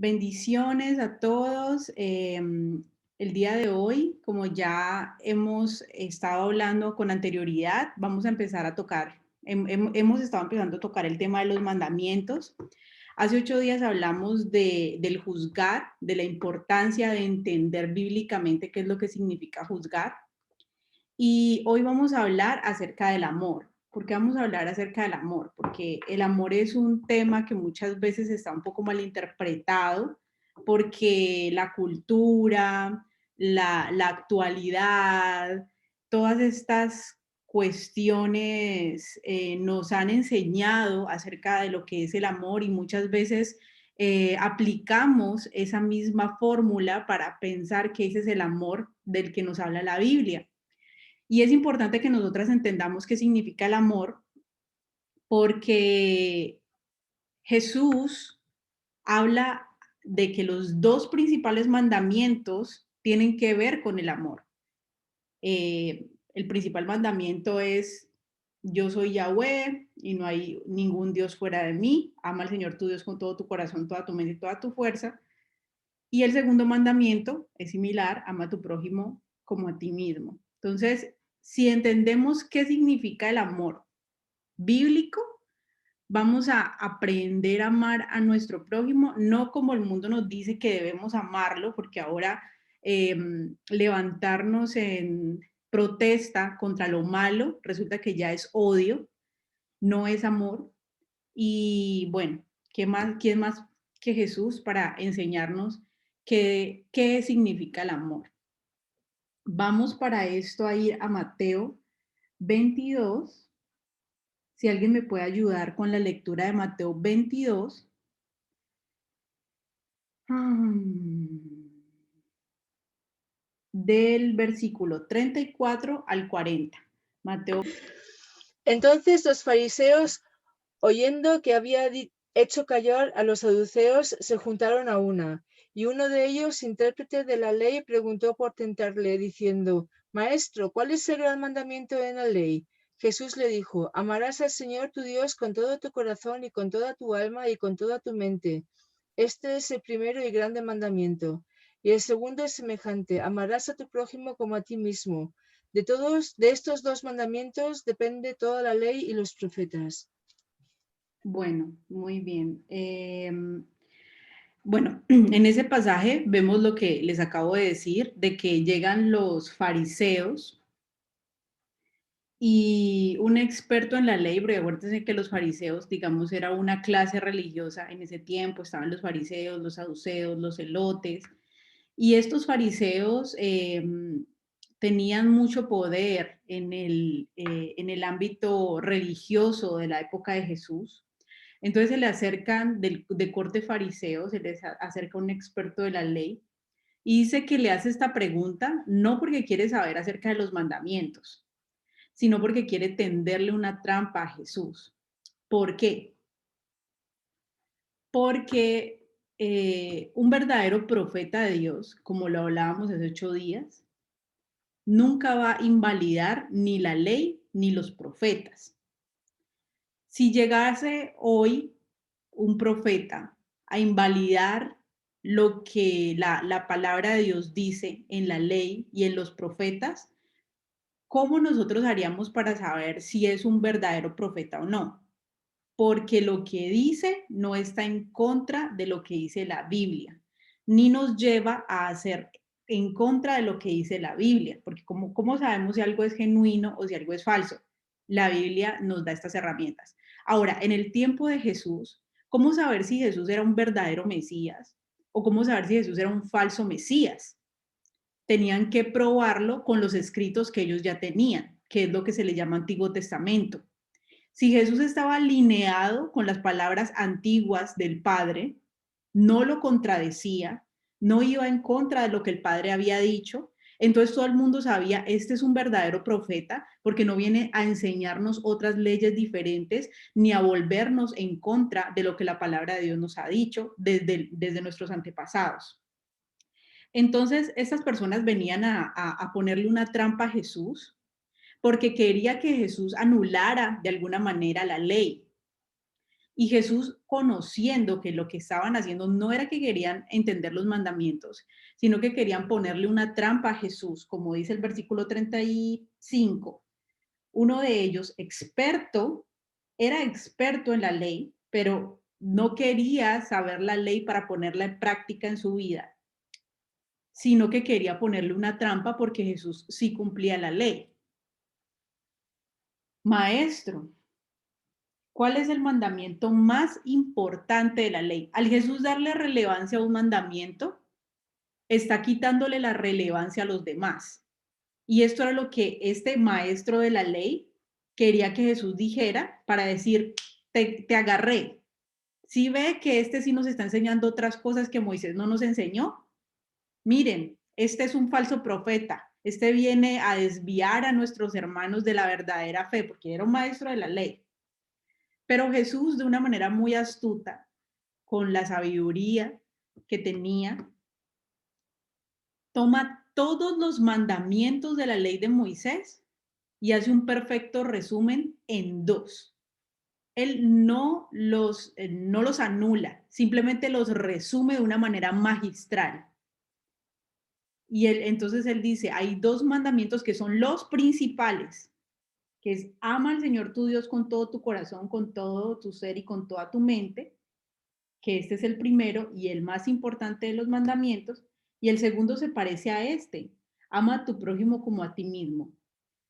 Bendiciones a todos. El día de hoy, como ya hemos estado hablando con anterioridad, vamos a empezar a tocar, hemos estado empezando a tocar el tema de los mandamientos. Hace 8 días hablamos del juzgar, de la importancia de entender bíblicamente qué es lo que significa juzgar. Y hoy vamos a hablar acerca del amor. ¿Por qué vamos a hablar acerca del amor? Porque el amor es un tema que muchas veces está un poco malinterpretado, porque la cultura, la actualidad, todas estas cuestiones nos han enseñado acerca de lo que es el amor y muchas veces aplicamos esa misma fórmula para pensar que ese es el amor del que nos habla la Biblia. Y es importante que nosotras entendamos qué significa el amor, porque Jesús habla de que los dos principales mandamientos tienen que ver con el amor. El principal mandamiento es, yo soy Yahweh y no hay ningún Dios fuera de mí. Ama al Señor tu Dios con todo tu corazón, toda tu mente y toda tu fuerza. Y el segundo mandamiento es similar, ama a tu prójimo como a ti mismo. Entonces, si entendemos qué significa el amor bíblico, vamos a aprender a amar a nuestro prójimo, no como el mundo nos dice que debemos amarlo, porque ahora levantarnos en protesta contra lo malo resulta que ya es odio, no es amor. Y bueno, ¿quién más que Jesús para enseñarnos qué significa el amor? Vamos para esto a ir a Mateo 22. Si alguien me puede ayudar con la lectura de Mateo 22, del versículo 34 al 40. Mateo. Entonces los fariseos, oyendo que había hecho callar a los saduceos, se juntaron a una. Y uno de ellos, intérprete de la ley, preguntó por tentarle, diciendo: Maestro, ¿cuál es el gran mandamiento en la ley? Jesús le dijo: Amarás al Señor tu Dios con todo tu corazón y con toda tu alma y con toda tu mente. Este es el primero y grande mandamiento. Y el segundo es semejante: amarás a tu prójimo como a ti mismo. De estos dos mandamientos depende toda la ley y los profetas. Bueno, muy bien. Bueno, en ese pasaje vemos lo que les acabo de decir, de que llegan los fariseos y un experto en la ley, porque acuérdense que los fariseos, digamos, era una clase religiosa en ese tiempo, estaban los fariseos, los saduceos, los celotes, y estos fariseos tenían mucho poder en el ámbito religioso de la época de Jesús. Entonces se le acercan de corte fariseo, se les acerca un experto de la ley y dice que le hace esta pregunta no porque quiere saber acerca de los mandamientos, sino porque quiere tenderle una trampa a Jesús. ¿Por qué? Porque un verdadero profeta de Dios, como lo hablábamos hace 8 días, nunca va a invalidar ni la ley ni los profetas. Si llegase hoy un profeta a invalidar lo que la palabra de Dios dice en la ley y en los profetas, ¿cómo nosotros haríamos para saber si es un verdadero profeta o no? Porque lo que dice no está en contra de lo que dice la Biblia, ni nos lleva a hacer en contra de lo que dice la Biblia, porque ¿cómo sabemos si algo es genuino o si algo es falso? La Biblia nos da estas herramientas. Ahora, en el tiempo de Jesús, ¿cómo saber si Jesús era un verdadero Mesías o cómo saber si Jesús era un falso Mesías? Tenían que probarlo con los escritos que ellos ya tenían, que es lo que se le llama Antiguo Testamento. Si Jesús estaba alineado con las palabras antiguas del Padre, no lo contradecía, no iba en contra de lo que el Padre había dicho, entonces todo el mundo sabía, este es un verdadero profeta, porque no viene a enseñarnos otras leyes diferentes, ni a volvernos en contra de lo que la palabra de Dios nos ha dicho desde nuestros antepasados. Entonces, estas personas venían a ponerle una trampa a Jesús, porque quería que Jesús anulara de alguna manera la ley. Y Jesús, conociendo que lo que estaban haciendo no era que querían entender los mandamientos, sino que querían ponerle una trampa a Jesús, como dice el versículo 35. Uno de ellos, experto, era experto en la ley, pero no quería saber la ley para ponerla en práctica en su vida, sino que quería ponerle una trampa porque Jesús sí cumplía la ley. Maestro, ¿cuál es el mandamiento más importante de la ley? Al Jesús darle relevancia a un mandamiento, está quitándole la relevancia a los demás. Y esto era lo que este maestro de la ley quería que Jesús dijera para decir, te agarré. Si ve que este sí nos está enseñando otras cosas que Moisés no nos enseñó, miren, este es un falso profeta. Este viene a desviar a nuestros hermanos de la verdadera fe, porque era un maestro de la ley. Pero Jesús, de una manera muy astuta, con la sabiduría que tenía, toma todos los mandamientos de la ley de Moisés y hace un perfecto resumen en dos. Él no los anula, simplemente los resume de una manera magistral. Y entonces él dice, hay dos mandamientos que son los principales, que es ama al Señor tu Dios con todo tu corazón, con todo tu ser y con toda tu mente, que este es el primero y el más importante de los mandamientos, y el segundo se parece a este, ama a tu prójimo como a ti mismo.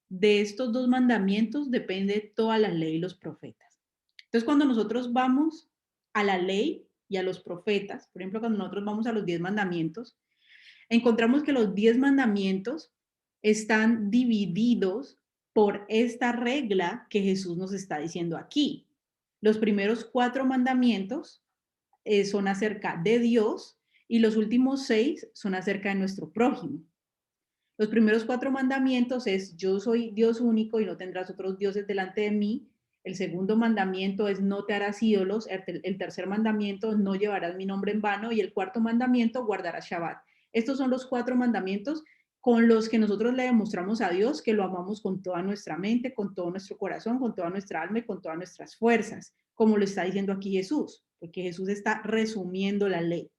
De estos dos mandamientos depende toda la ley y los profetas. Entonces, cuando nosotros vamos a la ley y a los profetas, por ejemplo, cuando nosotros vamos a los 10 mandamientos, encontramos que los 10 mandamientos están divididos por esta regla que Jesús nos está diciendo aquí. Los primeros 4 mandamientos son acerca de Dios y los últimos 6 son acerca de nuestro prójimo. Los primeros 4 mandamientos es yo soy Dios único y no tendrás otros dioses delante de mí. El segundo mandamiento es no te harás ídolos. El tercer mandamiento no llevarás mi nombre en vano. Y el cuarto mandamiento guardarás Shabbat. Estos son los 4 mandamientos con los que nosotros le demostramos a Dios que lo amamos con toda nuestra mente, con todo nuestro corazón, con toda nuestra alma y con todas nuestras fuerzas, como lo está diciendo aquí Jesús, porque Jesús está resumiendo la ley.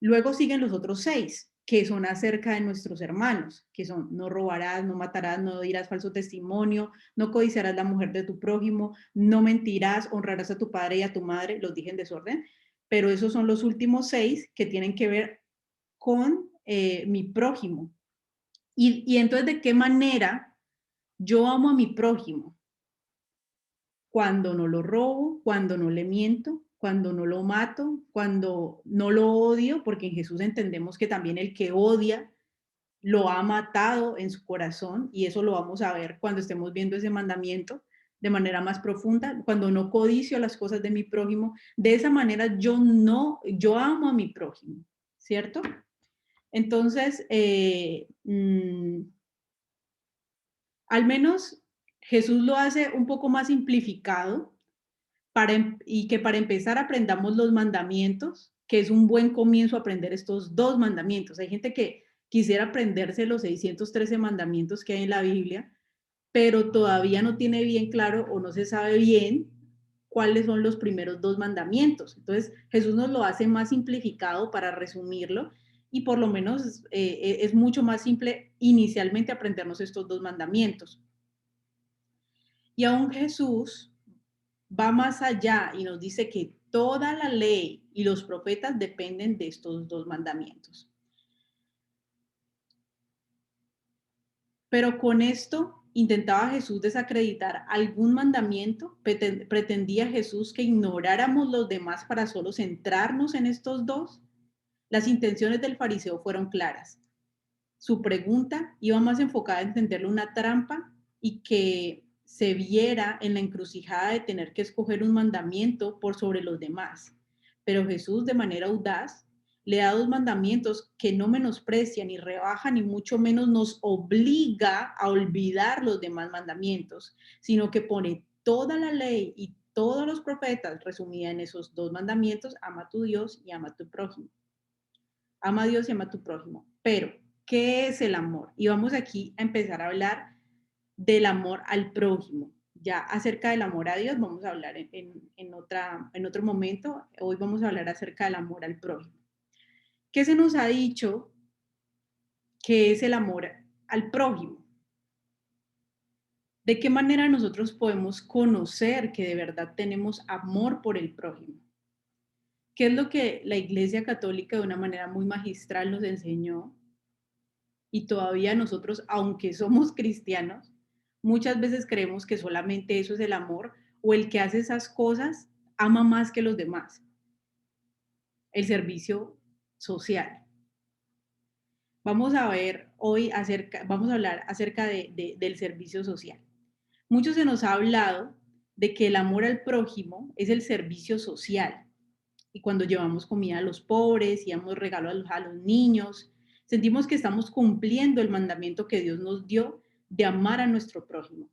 Luego siguen los otros 6, que son acerca de nuestros hermanos, que son no robarás, no matarás, no dirás falso testimonio, no codiciarás la mujer de tu prójimo, no mentirás, honrarás a tu padre y a tu madre, los dije en desorden, pero esos son los últimos 6 que tienen que ver con mi prójimo. Y entonces, ¿de qué manera yo amo a mi prójimo? Cuando no lo robo, cuando no le miento, cuando no lo mato, cuando no lo odio, porque en Jesús entendemos que también el que odia lo ha matado en su corazón y eso lo vamos a ver cuando estemos viendo ese mandamiento de manera más profunda, cuando no codicio las cosas de mi prójimo, de esa manera yo amo a mi prójimo, ¿cierto? Entonces, al menos Jesús lo hace un poco más simplificado y que para empezar aprendamos los mandamientos, que es un buen comienzo aprender estos 2 mandamientos. Hay gente que quisiera aprenderse los 613 mandamientos que hay en la Biblia, pero todavía no tiene bien claro o no se sabe bien cuáles son los primeros 2 mandamientos. Entonces, Jesús nos lo hace más simplificado para resumirlo y por lo menos es mucho más simple inicialmente aprendernos estos 2 mandamientos. Y aún Jesús va más allá y nos dice que toda la ley y los profetas dependen de estos 2 mandamientos. Pero con esto intentaba Jesús desacreditar algún mandamiento, pretendía Jesús que ignoráramos los demás para solo centrarnos en estos 2. Las intenciones del fariseo fueron claras. Su pregunta iba más enfocada en entenderle una trampa y que se viera en la encrucijada de tener que escoger un mandamiento por sobre los demás. Pero Jesús, de manera audaz, le da 2 mandamientos que no menosprecia ni rebaja, ni mucho menos nos obliga a olvidar los demás mandamientos, sino que pone toda la ley y todos los profetas resumida en esos 2 mandamientos: ama a tu Dios y ama a tu prójimo. Ama a Dios y ama a tu prójimo. Pero, ¿qué es el amor? Y vamos aquí a empezar a hablar del amor al prójimo. Ya acerca del amor a Dios vamos a hablar en otro momento. Hoy vamos a hablar acerca del amor al prójimo. ¿Qué se nos ha dicho que es el amor al prójimo? ¿De qué manera nosotros podemos conocer que de verdad tenemos amor por el prójimo? ¿Qué es lo que la Iglesia Católica de una manera muy magistral nos enseñó? Y todavía nosotros, aunque somos cristianos, muchas veces creemos que solamente eso es el amor o el que hace esas cosas ama más que los demás. El servicio social. Vamos a ver hoy vamos a hablar acerca del servicio social. Mucho se nos ha hablado de que el amor al prójimo es el servicio social. Y cuando llevamos comida a los pobres y damos regalos a los niños, sentimos que estamos cumpliendo el mandamiento que Dios nos dio de amar a nuestro prójimo.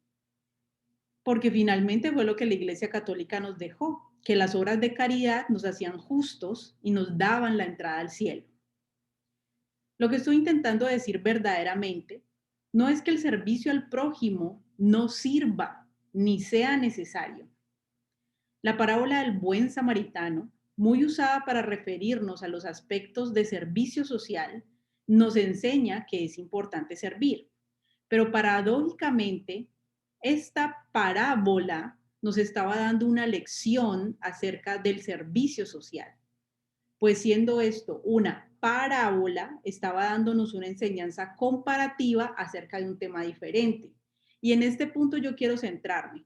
Porque finalmente fue lo que la Iglesia Católica nos dejó, que las obras de caridad nos hacían justos y nos daban la entrada al cielo. Lo que estoy intentando decir verdaderamente no es que el servicio al prójimo no sirva ni sea necesario. La parábola del buen samaritano, muy usada para referirnos a los aspectos de servicio social, nos enseña que es importante servir. Pero paradójicamente, esta parábola nos estaba dando una lección acerca del servicio social. Pues siendo esto una parábola, estaba dándonos una enseñanza comparativa acerca de un tema diferente. Y en este punto yo quiero centrarme,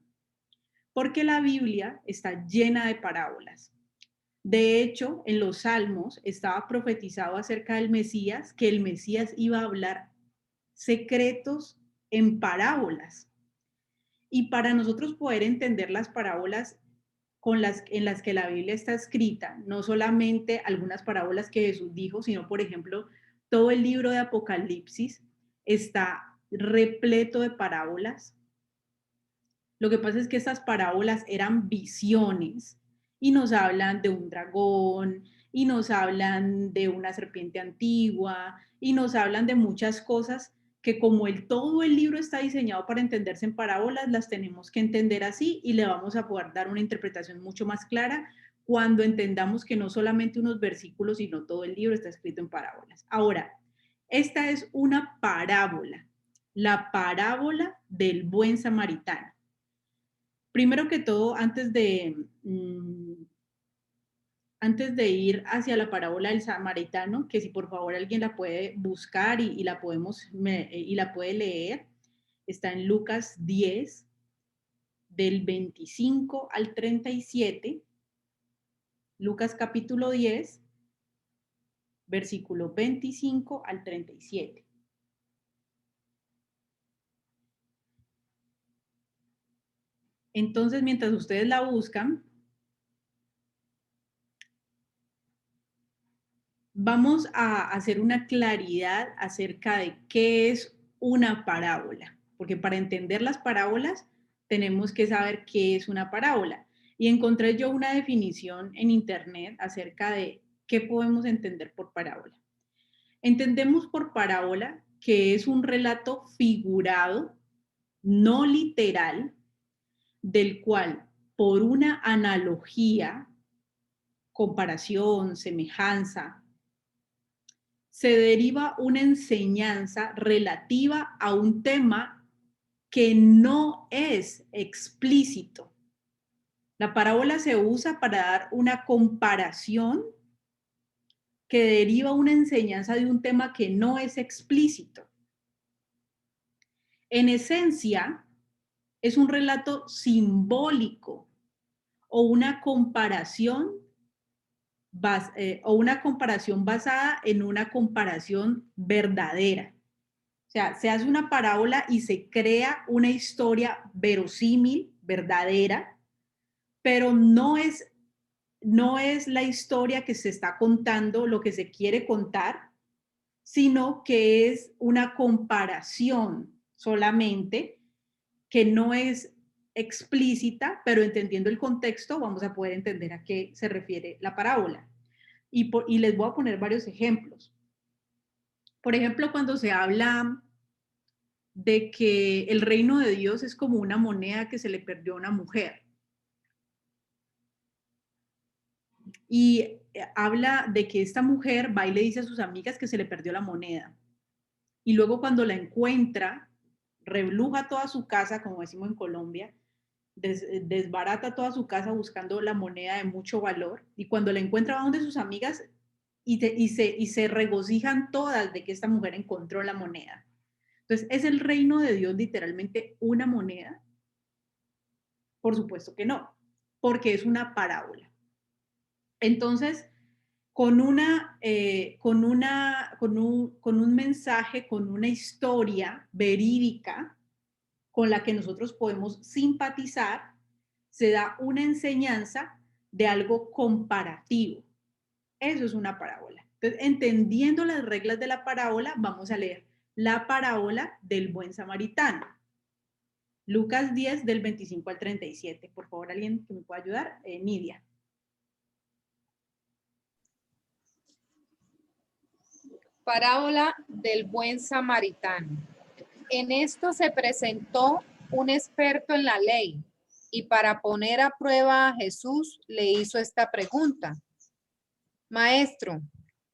porque la Biblia está llena de parábolas. De hecho, en los Salmos estaba profetizado acerca del Mesías, que el Mesías iba a hablar secretos en parábolas. Y para nosotros poder entender las parábolas en las que la Biblia está escrita, no solamente algunas parábolas que Jesús dijo, sino, por ejemplo, todo el libro de Apocalipsis está repleto de parábolas. Lo que pasa es que estas parábolas eran visiones y nos hablan de un dragón y nos hablan de una serpiente antigua y nos hablan de muchas cosas que como todo el libro está diseñado para entenderse en parábolas, las tenemos que entender así y le vamos a poder dar una interpretación mucho más clara cuando entendamos que no solamente unos versículos, sino todo el libro está escrito en parábolas. Ahora, esta es una parábola, la parábola del buen samaritano. Primero que todo, antes de ir hacia la parábola del samaritano, que si por favor alguien la puede buscar y la puede leer, está en Lucas 10, del 25 al 37, Lucas capítulo 10, versículo 25 al 37. Entonces, mientras ustedes la buscan, vamos a hacer una claridad acerca de qué es una parábola, porque para entender las parábolas tenemos que saber qué es una parábola. Y encontré yo una definición en internet acerca de qué podemos entender por parábola. Entendemos por parábola que es un relato figurado, no literal, del cual por una analogía, comparación, semejanza, se deriva una enseñanza relativa a un tema que no es explícito. La parábola se usa para dar una comparación que deriva una enseñanza de un tema que no es explícito. En esencia, es un relato simbólico o una comparación basada en una comparación verdadera. O sea, se hace una parábola y se crea una historia verosímil, verdadera, pero no es la historia que se está contando, lo que se quiere contar, sino que es una comparación solamente que no es explícita, pero entendiendo el contexto vamos a poder entender a qué se refiere la parábola. Y les voy a poner varios ejemplos. Por ejemplo, cuando se habla de que el reino de Dios es como una moneda que se le perdió a una mujer. Y habla de que esta mujer va y le dice a sus amigas que se le perdió la moneda. Y luego cuando la encuentra, rebluja toda su casa, como decimos en Colombia, desbarata toda su casa buscando la moneda de mucho valor. Y cuando la encuentra va donde sus amigas y se regocijan todas de que esta mujer encontró la moneda. Entonces, ¿es el reino de Dios literalmente una moneda? Por supuesto que no, porque es una parábola. Entonces, con un mensaje, con una historia verídica con la que nosotros podemos simpatizar, se da una enseñanza de algo comparativo. Eso es una parábola. Entonces, entendiendo las reglas de la parábola, vamos a leer la parábola del buen samaritano. Lucas 10 del 25 al 37. Por favor, alguien que me pueda ayudar. Nidia. Parábola del buen samaritano. En esto se presentó un experto en la ley y para poner a prueba a Jesús le hizo esta pregunta. Maestro,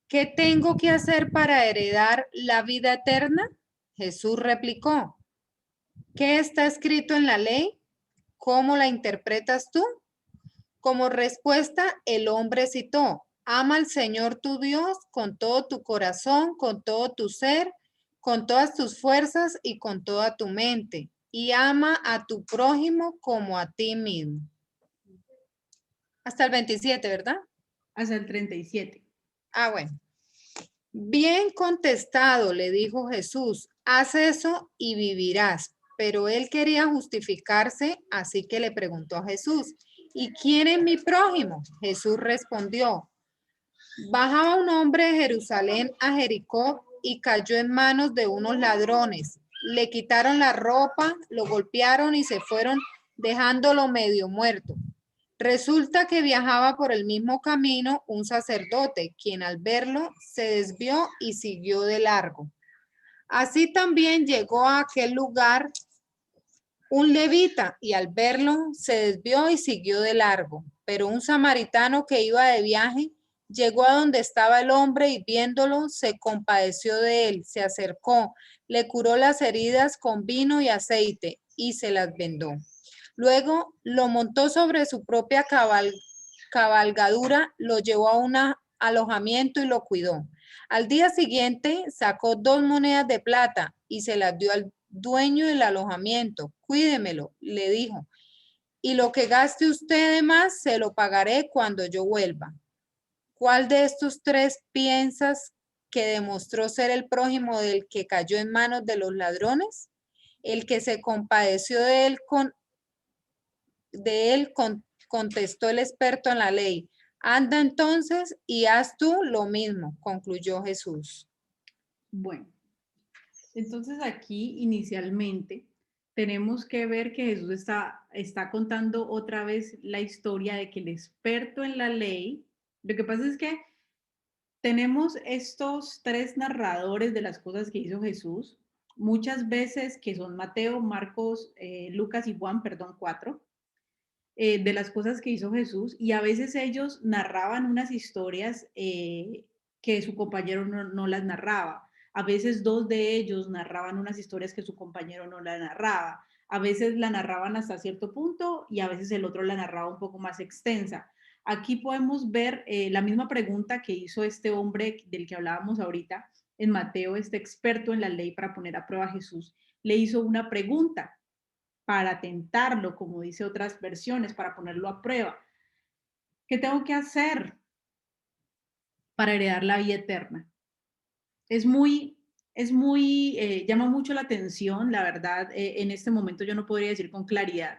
¿qué tengo que hacer para heredar la vida eterna? Jesús replicó, ¿qué está escrito en la ley? ¿Cómo la interpretas tú? Como respuesta, el hombre citó, ama al Señor tu Dios con todo tu corazón, con todo tu ser, con todas tus fuerzas y con toda tu mente, y ama a tu prójimo como a ti mismo. Hasta el 27, ¿verdad? Hasta el 37. Ah, bueno. Bien contestado, le dijo Jesús, haz eso y vivirás. Pero él quería justificarse, así que le preguntó a Jesús, ¿y quién es mi prójimo? Jesús respondió, bajaba un hombre de Jerusalén a Jericó y cayó en manos de unos ladrones. Le quitaron la ropa, lo golpearon y se fueron dejándolo medio muerto. Resulta que viajaba por el mismo camino un sacerdote, quien al verlo se desvió y siguió de largo. Así también llegó a aquel lugar un levita y al verlo se desvió y siguió de largo. Pero un samaritano que iba de viaje llegó a donde estaba el hombre y viéndolo se compadeció de él, se acercó, le curó las heridas con vino y aceite y se las vendó. Luego lo montó sobre su propia cabalgadura, lo llevó a un alojamiento y lo cuidó. Al día siguiente sacó 2 monedas de plata y se las dio al dueño del alojamiento. Cuídemelo, le dijo, y lo que gaste usted de más se lo pagaré cuando yo vuelva. ¿Cuál de estos 3 piensas que demostró ser el prójimo del que cayó en manos de los ladrones? El que se compadeció de él contestó el experto en la ley. Anda entonces y haz tú lo mismo, concluyó Jesús. Bueno, entonces aquí inicialmente tenemos que ver que Jesús está contando otra vez la historia de que el experto en la ley, lo que pasa es que tenemos estos 3 narradores de las cosas que hizo Jesús, muchas veces que son Mateo, Marcos, Lucas y Juan, perdón, 4, de las cosas que hizo Jesús, y a veces ellos narraban unas historias que su compañero no las narraba. A veces 2 de ellos narraban unas historias que su compañero no las narraba. A veces la narraban hasta cierto punto y a veces el otro la narraba un poco más extensa. Aquí podemos ver la misma pregunta que hizo este hombre del que hablábamos ahorita en Mateo, este experto en la ley para poner a prueba a Jesús. Le hizo una pregunta para tentarlo, como dice otras versiones, para ponerlo a prueba. ¿Qué tengo que hacer para heredar la vida eterna? Es muy, llama mucho la atención, la verdad, en este momento yo no podría decir con claridad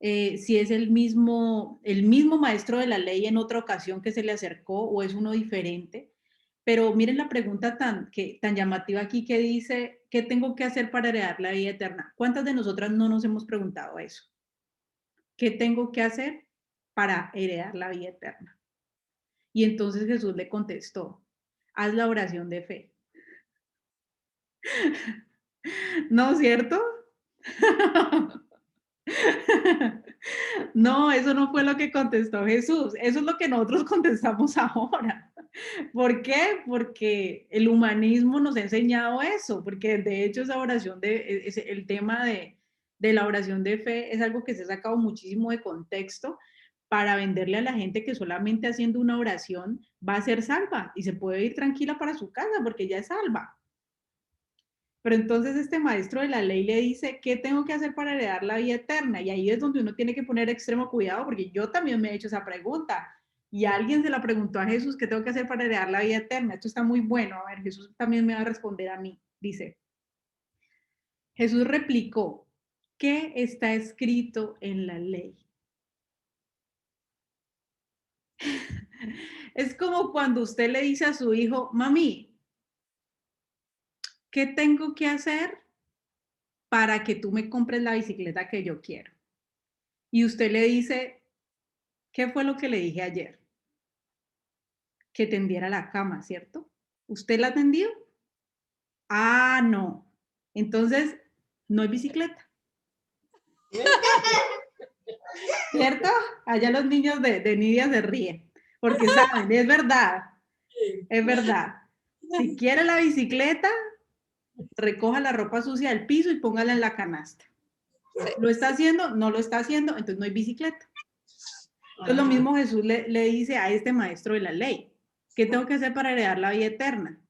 si es el mismo maestro de la ley en otra ocasión que se le acercó o es uno diferente. Pero miren la pregunta tan llamativa aquí que dice, ¿qué tengo que hacer para heredar la vida eterna? ¿Cuántas de nosotras no nos hemos preguntado eso? ¿Qué tengo que hacer para heredar la vida eterna? Y entonces Jesús le contestó, haz la oración de fe. ¿No, cierto? No, eso no fue lo que contestó Jesús. Eso es lo que nosotros contestamos ahora. ¿Por qué? Porque el humanismo nos ha enseñado eso, porque de hecho esa oración el tema de la oración de fe es algo que se ha sacado muchísimo de contexto para venderle a la gente que solamente haciendo una oración va a ser salva y se puede ir tranquila para su casa porque ya es salva. Pero entonces este maestro de la ley le dice, ¿qué tengo que hacer para heredar la vida eterna? Y ahí es donde uno tiene que poner extremo cuidado, porque yo también me he hecho esa pregunta. Y alguien se la preguntó a Jesús, ¿qué tengo que hacer para heredar la vida eterna? Esto está muy bueno. A ver, Jesús también me va a responder a mí. Dice, Jesús replicó, ¿qué está escrito en la ley? Es como cuando usted le dice a su hijo, mami, ¿qué tengo que hacer para que tú me compres la bicicleta que yo quiero? Y usted le dice, ¿qué fue lo que le dije ayer? Que tendiera la cama, ¿cierto? ¿Usted la tendió? Ah, no. Entonces, no hay bicicleta. ¿Cierto? Allá los niños de Nidia se ríen, porque saben, es verdad, es verdad. Si quiere la bicicleta, recoja la ropa sucia del piso y póngala en la canasta. ¿Lo está haciendo? No lo está haciendo, entonces no hay bicicleta. Entonces lo mismo Jesús le dice a este maestro de la ley, ¿qué tengo que hacer para heredar la vida eterna?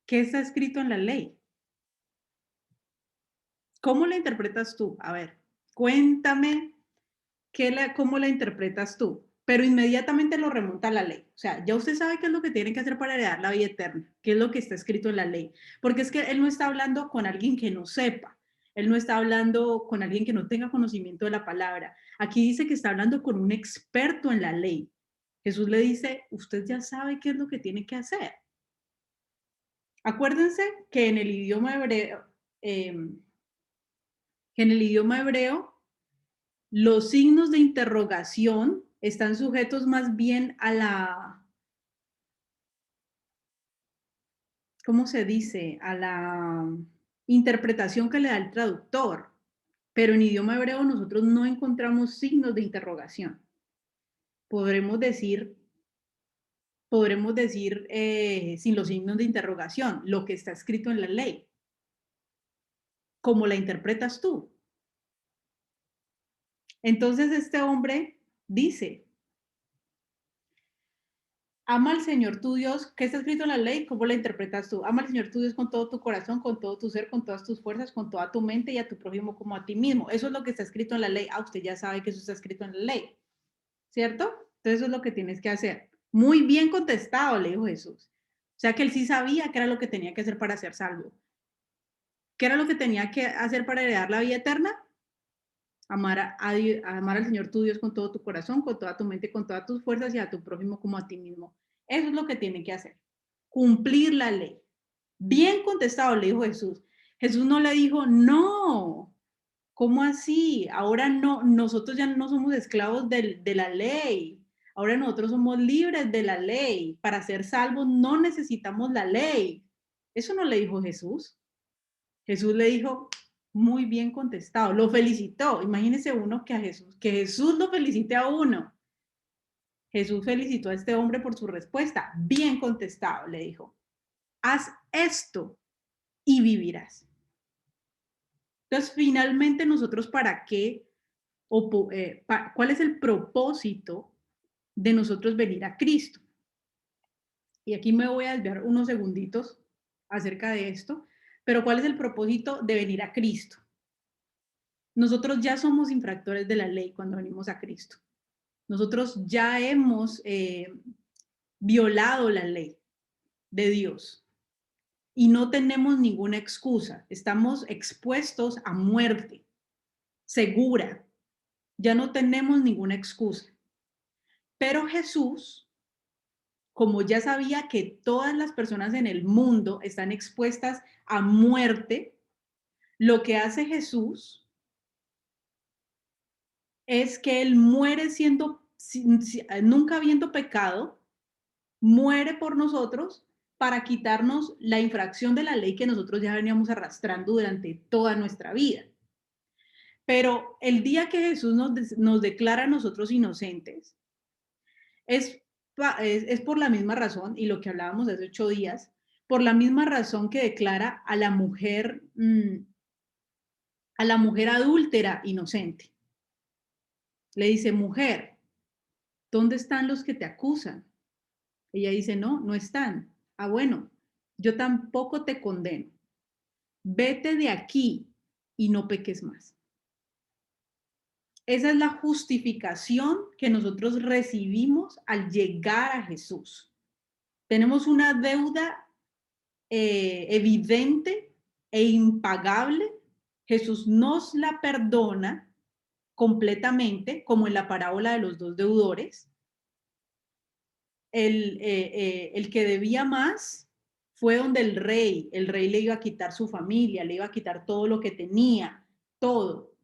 ¿Qué está escrito en la ley? ¿Cómo la interpretas tú? A ver, cuéntame cómo la interpretas tú. Pero inmediatamente lo remonta a la ley. O sea, ya usted sabe qué es lo que tiene que hacer para heredar la vida eterna, qué es lo que está escrito en la ley. Porque es que él no está hablando con alguien que no sepa, él no está hablando con alguien que no tenga conocimiento de la palabra. Aquí dice que está hablando con un experto en la ley. Jesús le dice, usted ya sabe qué es lo que tiene que hacer. Acuérdense que en el idioma hebreo, los signos de interrogación están sujetos más bien a la, ¿cómo se dice? A la interpretación que le da el traductor. Pero en idioma hebreo nosotros no encontramos signos de interrogación. Podremos decir, sin los signos de interrogación, lo que está escrito en la ley. ¿Cómo la interpretas tú? Entonces este hombre dice, ama al Señor tu Dios, ¿qué está escrito en la ley? ¿Cómo la interpretas tú? Ama al Señor tu Dios con todo tu corazón, con todo tu ser, con todas tus fuerzas, con toda tu mente y a tu prójimo como a ti mismo. Eso es lo que está escrito en la ley. Ah, usted ya sabe que eso está escrito en la ley, ¿cierto? Entonces eso es lo que tienes que hacer. Muy bien contestado, le dijo Jesús. O sea que él sí sabía qué era lo que tenía que hacer para ser salvo. ¿Qué era lo que tenía que hacer para heredar la vida eterna? Amar al Señor tu Dios con todo tu corazón, con toda tu mente, con todas tus fuerzas y a tu prójimo como a ti mismo. Eso es lo que tiene que hacer. Cumplir la ley. Bien contestado, le dijo Jesús. Jesús no le dijo, no, ¿cómo así? Ahora no, nosotros ya no somos esclavos de la ley. Ahora nosotros somos libres de la ley. Para ser salvos no necesitamos la ley. Eso no le dijo Jesús. Jesús le dijo, muy bien contestado, lo felicitó. Imagínese uno que Jesús lo felicite a uno. Jesús felicitó a este hombre por su respuesta. Bien contestado, le dijo. Haz esto y vivirás. Entonces, finalmente nosotros para qué, cuál es el propósito de nosotros venir a Cristo. Y aquí me voy a desviar unos segunditos acerca de esto, pero ¿cuál es el propósito de venir a Cristo? Nosotros ya somos infractores de la ley cuando venimos a Cristo. Nosotros ya hemos violado la ley de Dios y no tenemos ninguna excusa. Estamos expuestos a muerte segura. Ya no tenemos ninguna excusa. Pero Jesús, como ya sabía que todas las personas en el mundo están expuestas a muerte, lo que hace Jesús es que él muere nunca habiendo pecado, muere por nosotros para quitarnos la infracción de la ley que nosotros ya veníamos arrastrando durante toda nuestra vida. Pero el día que Jesús nos declara a nosotros inocentes, es por la misma razón, y lo que hablábamos hace 8 días, por la misma razón que declara a la mujer adúltera inocente. Le dice, mujer, ¿dónde están los que te acusan? Ella dice, no, no están. Ah, bueno, yo tampoco te condeno. Vete de aquí y no peques más. Esa es la justificación que nosotros recibimos al llegar a Jesús. Tenemos una deuda evidente e impagable. Jesús nos la perdona completamente, como en la parábola de los dos deudores. El que debía más fue donde el rey le iba a quitar su familia, le iba a quitar todo lo que tenía, todo.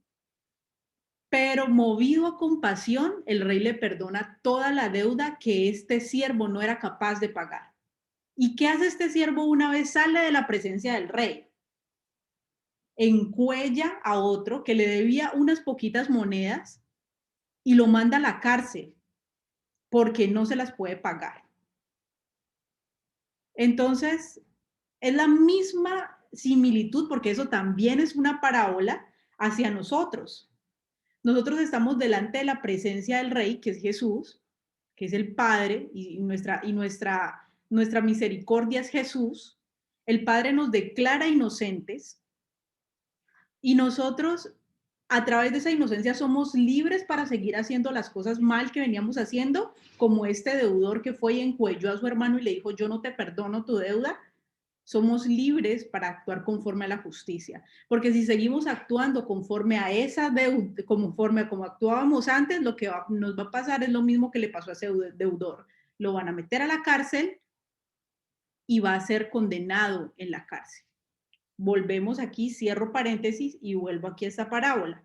Pero movido a compasión, el rey le perdona toda la deuda que este siervo no era capaz de pagar. ¿Y qué hace este siervo una vez sale de la presencia del rey? Encuella a otro que le debía unas poquitas monedas y lo manda a la cárcel porque no se las puede pagar. Entonces, es la misma similitud, porque eso también es una parábola hacia nosotros. Nosotros estamos delante de la presencia del Rey, que es Jesús, que es el Padre, y nuestra misericordia es Jesús. El Padre nos declara inocentes y nosotros, a través de esa inocencia, somos libres para seguir haciendo las cosas mal que veníamos haciendo, como este deudor que fue y encuelló a su hermano y le dijo, yo no te perdono tu deuda. Somos libres para actuar conforme a la justicia, porque si seguimos actuando conforme a esa deuda, conforme a como actuábamos antes, lo que nos va a pasar es lo mismo que le pasó a ese deudor. Lo van a meter a la cárcel y va a ser condenado en la cárcel. Volvemos aquí, cierro paréntesis y vuelvo aquí a esta parábola.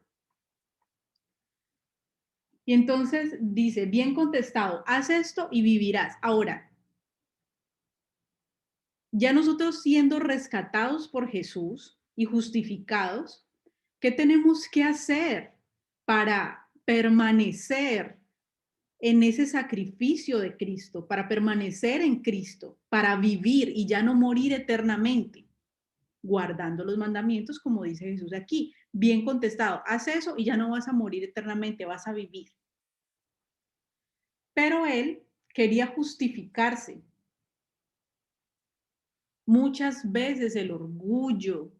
Y entonces dice, bien contestado, haz esto y vivirás. Ahora, ya nosotros siendo rescatados por Jesús y justificados, ¿qué tenemos que hacer para permanecer en ese sacrificio de Cristo, para permanecer en Cristo, para vivir y ya no morir eternamente? Guardando los mandamientos, como dice Jesús aquí. Bien contestado, haz eso y ya no vas a morir eternamente, vas a vivir. Pero él quería justificarse. Muchas veces el orgullo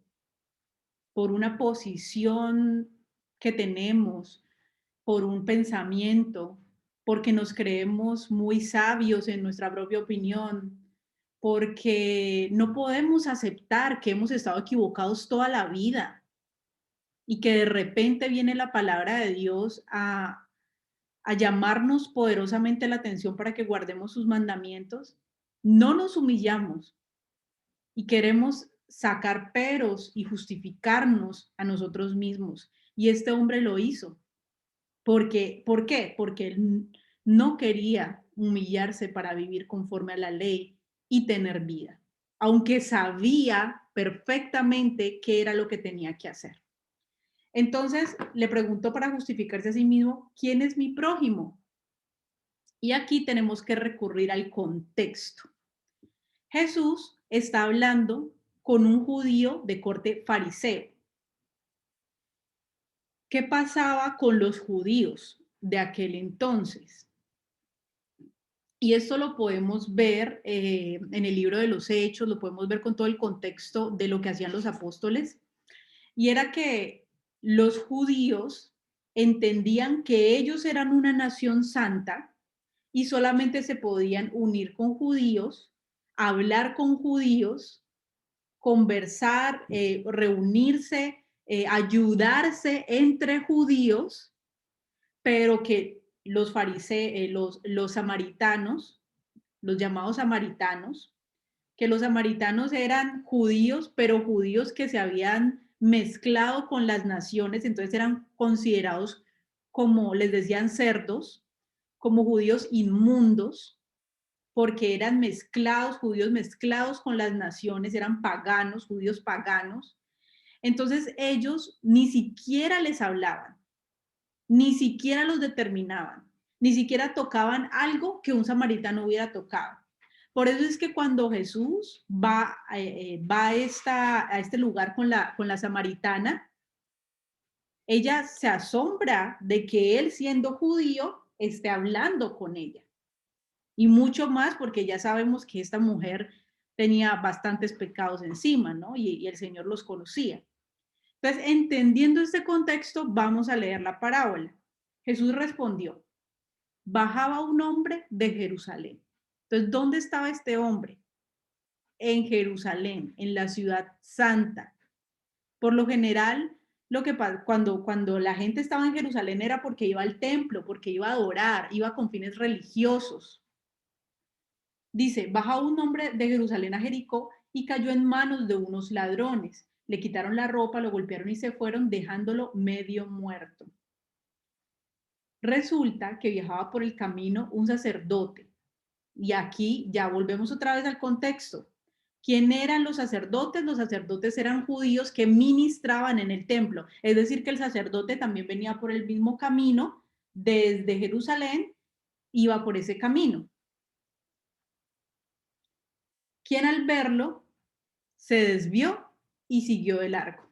por una posición que tenemos, por un pensamiento, porque nos creemos muy sabios en nuestra propia opinión, porque no podemos aceptar que hemos estado equivocados toda la vida y que de repente viene la palabra de Dios a llamarnos poderosamente la atención para que guardemos sus mandamientos. No nos humillamos y queremos sacar peros y justificarnos a nosotros mismos. Y este hombre lo hizo. ¿Por qué? Porque él no quería humillarse para vivir conforme a la ley y tener vida, aunque sabía perfectamente qué era lo que tenía que hacer. Entonces le preguntó para justificarse a sí mismo, ¿quién es mi prójimo? Y aquí tenemos que recurrir al contexto. Jesús está hablando con un judío de corte fariseo. ¿Qué pasaba con los judíos de aquel entonces? Y esto lo podemos ver en el libro de los Hechos, lo podemos ver con todo el contexto de lo que hacían los apóstoles. Y era que los judíos entendían que ellos eran una nación santa y solamente se podían unir con judíos, hablar con judíos, conversar, reunirse, ayudarse entre judíos, pero que los fariseos, los samaritanos, los llamados samaritanos, que los samaritanos eran judíos, pero judíos que se habían mezclado con las naciones, entonces eran considerados como les decían cerdos, como judíos inmundos, porque eran mezclados, judíos mezclados con las naciones, eran paganos, judíos paganos. Entonces ellos ni siquiera les hablaban, ni siquiera los determinaban, ni siquiera tocaban algo que un samaritano hubiera tocado. Por eso es que cuando Jesús va a este lugar con la samaritana, ella se asombra de que él, siendo judío, esté hablando con ella. Y mucho más porque ya sabemos que esta mujer tenía bastantes pecados encima, ¿no? Y el Señor los conocía. Entonces, entendiendo este contexto, vamos a leer la parábola. Jesús respondió: bajaba un hombre de Jerusalén. Entonces, ¿dónde estaba este hombre? En Jerusalén, en la ciudad santa. Por lo general, lo que cuando la gente estaba en Jerusalén era porque iba al templo, porque iba a adorar, iba con fines religiosos. Dice: baja un hombre de Jerusalén a Jericó y cayó en manos de unos ladrones. Le quitaron la ropa, lo golpearon y se fueron, dejándolo medio muerto. Resulta que viajaba por el camino un sacerdote. Y aquí ya volvemos otra vez al contexto. ¿Quién eran los sacerdotes? Los sacerdotes eran judíos que ministraban en el templo. Es decir, que el sacerdote también venía por el mismo camino desde Jerusalén, iba por ese camino. Quien al verlo se desvió y siguió de largo.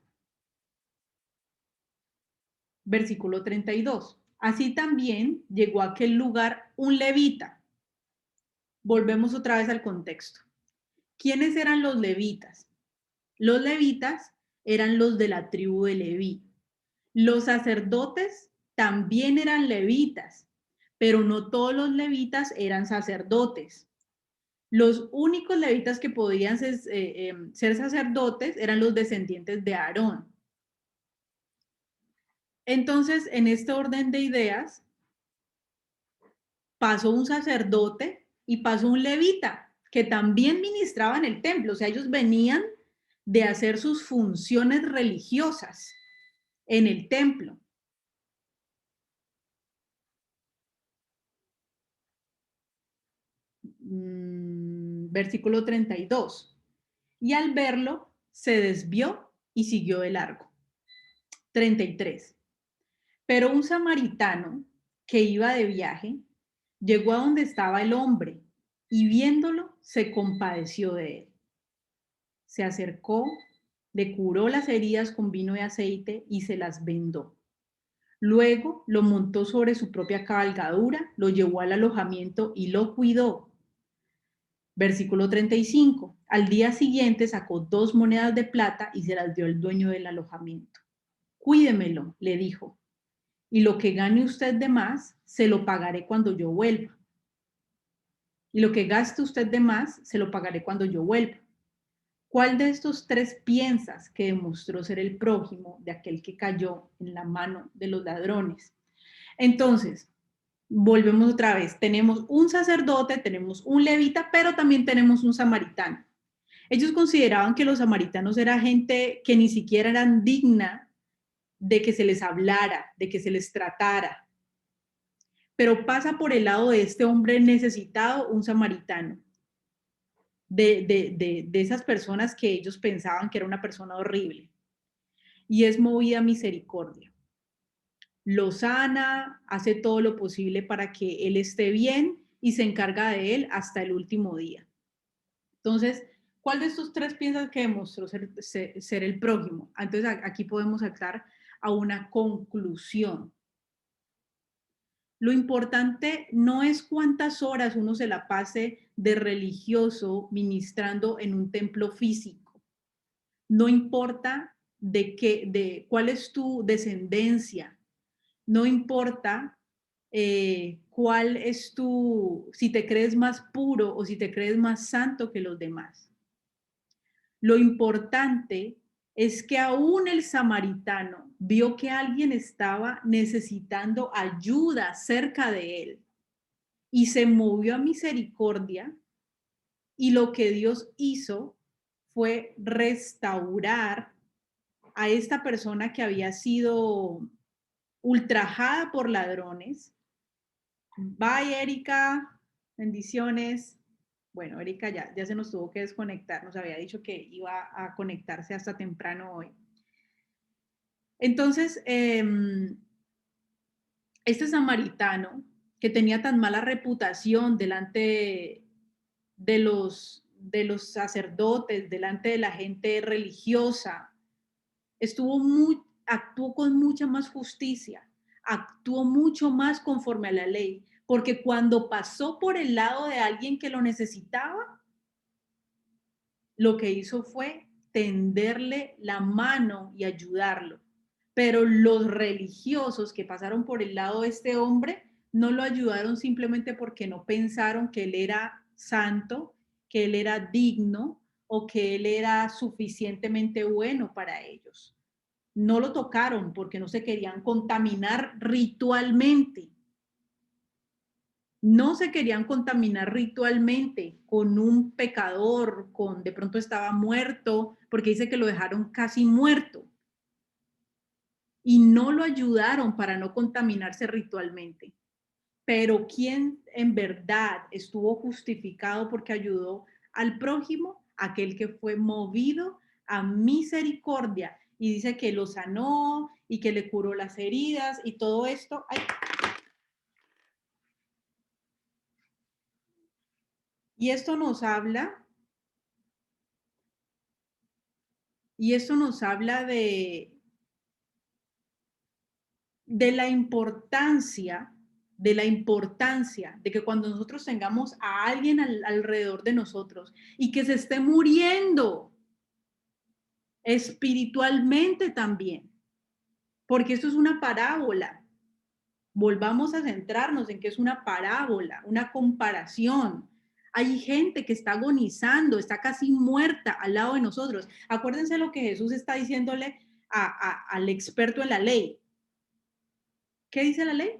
Versículo 32. Así también llegó a aquel lugar un levita. Volvemos otra vez al contexto. ¿Quiénes eran los levitas? Los levitas eran los de la tribu de Leví. Los sacerdotes también eran levitas, pero no todos los levitas eran sacerdotes. Los únicos levitas que podían ser sacerdotes eran los descendientes de Aarón. Entonces, en este orden de ideas, pasó un sacerdote y pasó un levita, que también ministraba en el templo. O sea, ellos venían de hacer sus funciones religiosas en el templo. Versículo 32. Y al verlo, se desvió y siguió de largo. 33. Pero un samaritano que iba de viaje llegó a donde estaba el hombre y viéndolo se compadeció de él. Se acercó, le curó las heridas con vino y aceite y se las vendó. Luego lo montó sobre su propia cabalgadura, lo llevó al alojamiento y lo cuidó. Versículo 35. Al día siguiente sacó 2 monedas de plata y se las dio al dueño del alojamiento. Cuídemelo, le dijo, y lo que gane usted de más, se lo pagaré cuando yo vuelva. Y lo que gaste usted de más, se lo pagaré cuando yo vuelva. ¿Cuál de estos 3 piensas que demostró ser el prójimo de aquel que cayó en la mano de los ladrones? Entonces, volvemos otra vez. Tenemos un sacerdote, tenemos un levita, pero también tenemos un samaritano. Ellos consideraban que los samaritanos eran gente que ni siquiera eran digna de que se les hablara, de que se les tratara. Pero pasa por el lado de este hombre necesitado un samaritano. De esas personas que ellos pensaban que era una persona horrible. Y es movida a misericordia. Lo sana, hace todo lo posible para que él esté bien y se encarga de él hasta el último día. Entonces, ¿cuál de estos 3 piensas que demostró ser el prójimo? Entonces, aquí podemos saltar a una conclusión. Lo importante no es cuántas horas uno se la pase de religioso ministrando en un templo físico. No importa de cuál es tu descendencia. No importa cuál es si te crees más puro o si te crees más santo que los demás. Lo importante es que aún el samaritano vio que alguien estaba necesitando ayuda cerca de él y se movió a misericordia, y lo que Dios hizo fue restaurar a esta persona que había sido ultrajada por ladrones. Bye, Erika. Bendiciones. Bueno, Erika ya se nos tuvo que desconectar, nos había dicho que iba a conectarse hasta temprano hoy. Entonces, este samaritano que tenía tan mala reputación delante de los sacerdotes, delante de la gente religiosa, actuó con mucha más justicia, actuó mucho más conforme a la ley, porque cuando pasó por el lado de alguien que lo necesitaba, lo que hizo fue tenderle la mano y ayudarlo. Pero los religiosos que pasaron por el lado de este hombre no lo ayudaron simplemente porque no pensaron que él era santo, que él era digno o que él era suficientemente bueno para ellos. No lo tocaron porque no se querían contaminar ritualmente. No se querían contaminar ritualmente con un pecador, con de pronto estaba muerto, porque dice que lo dejaron casi muerto. Y no lo ayudaron para no contaminarse ritualmente. Pero ¿quién en verdad estuvo justificado porque ayudó al prójimo? Aquel que fue movido a misericordia. Y dice que lo sanó y que le curó las heridas y todo esto. ¡Ay! Y esto nos habla de la importancia, de que cuando nosotros tengamos a alguien alrededor de nosotros y que se esté muriendo espiritualmente también, porque esto es una parábola. Volvamos a centrarnos en que es una parábola, una comparación. Hay gente que está agonizando, está casi muerta al lado de nosotros. Acuérdense lo que Jesús está diciéndole al experto en la ley. ¿Qué dice la ley?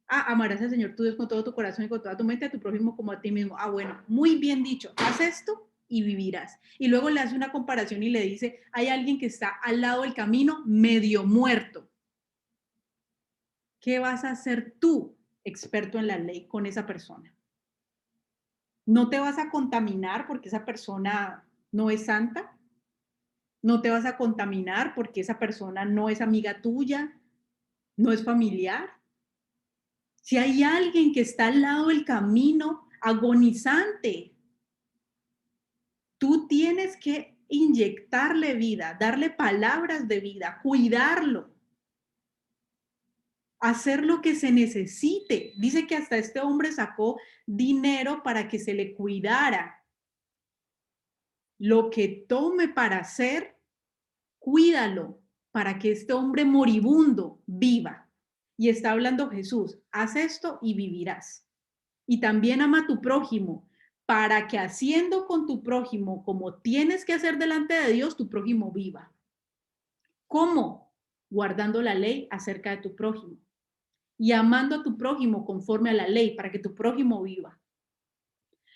Amarás al Señor tu Dios con todo tu corazón y con toda tu mente, a tu prójimo como a ti mismo. Bueno, muy bien dicho. Haz esto y vivirás. Y luego le hace una comparación y le dice, hay alguien que está al lado del camino medio muerto. ¿Qué vas a hacer tú, experto en la ley, con esa persona? ¿No te vas a contaminar porque esa persona no es santa? ¿No te vas a contaminar porque esa persona no es amiga tuya? ¿No es familiar? Si hay alguien que está al lado del camino agonizante, tú tienes que inyectarle vida, darle palabras de vida, cuidarlo, hacer lo que se necesite. Dice que hasta este hombre sacó dinero para que se le cuidara. Lo que tome para hacer, cuídalo para que este hombre moribundo viva. Y está hablando Jesús, haz esto y vivirás. Y también ama a tu prójimo, para que haciendo con tu prójimo como tienes que hacer delante de Dios, tu prójimo viva. ¿Cómo? Guardando la ley acerca de tu prójimo y amando a tu prójimo conforme a la ley, para que tu prójimo viva.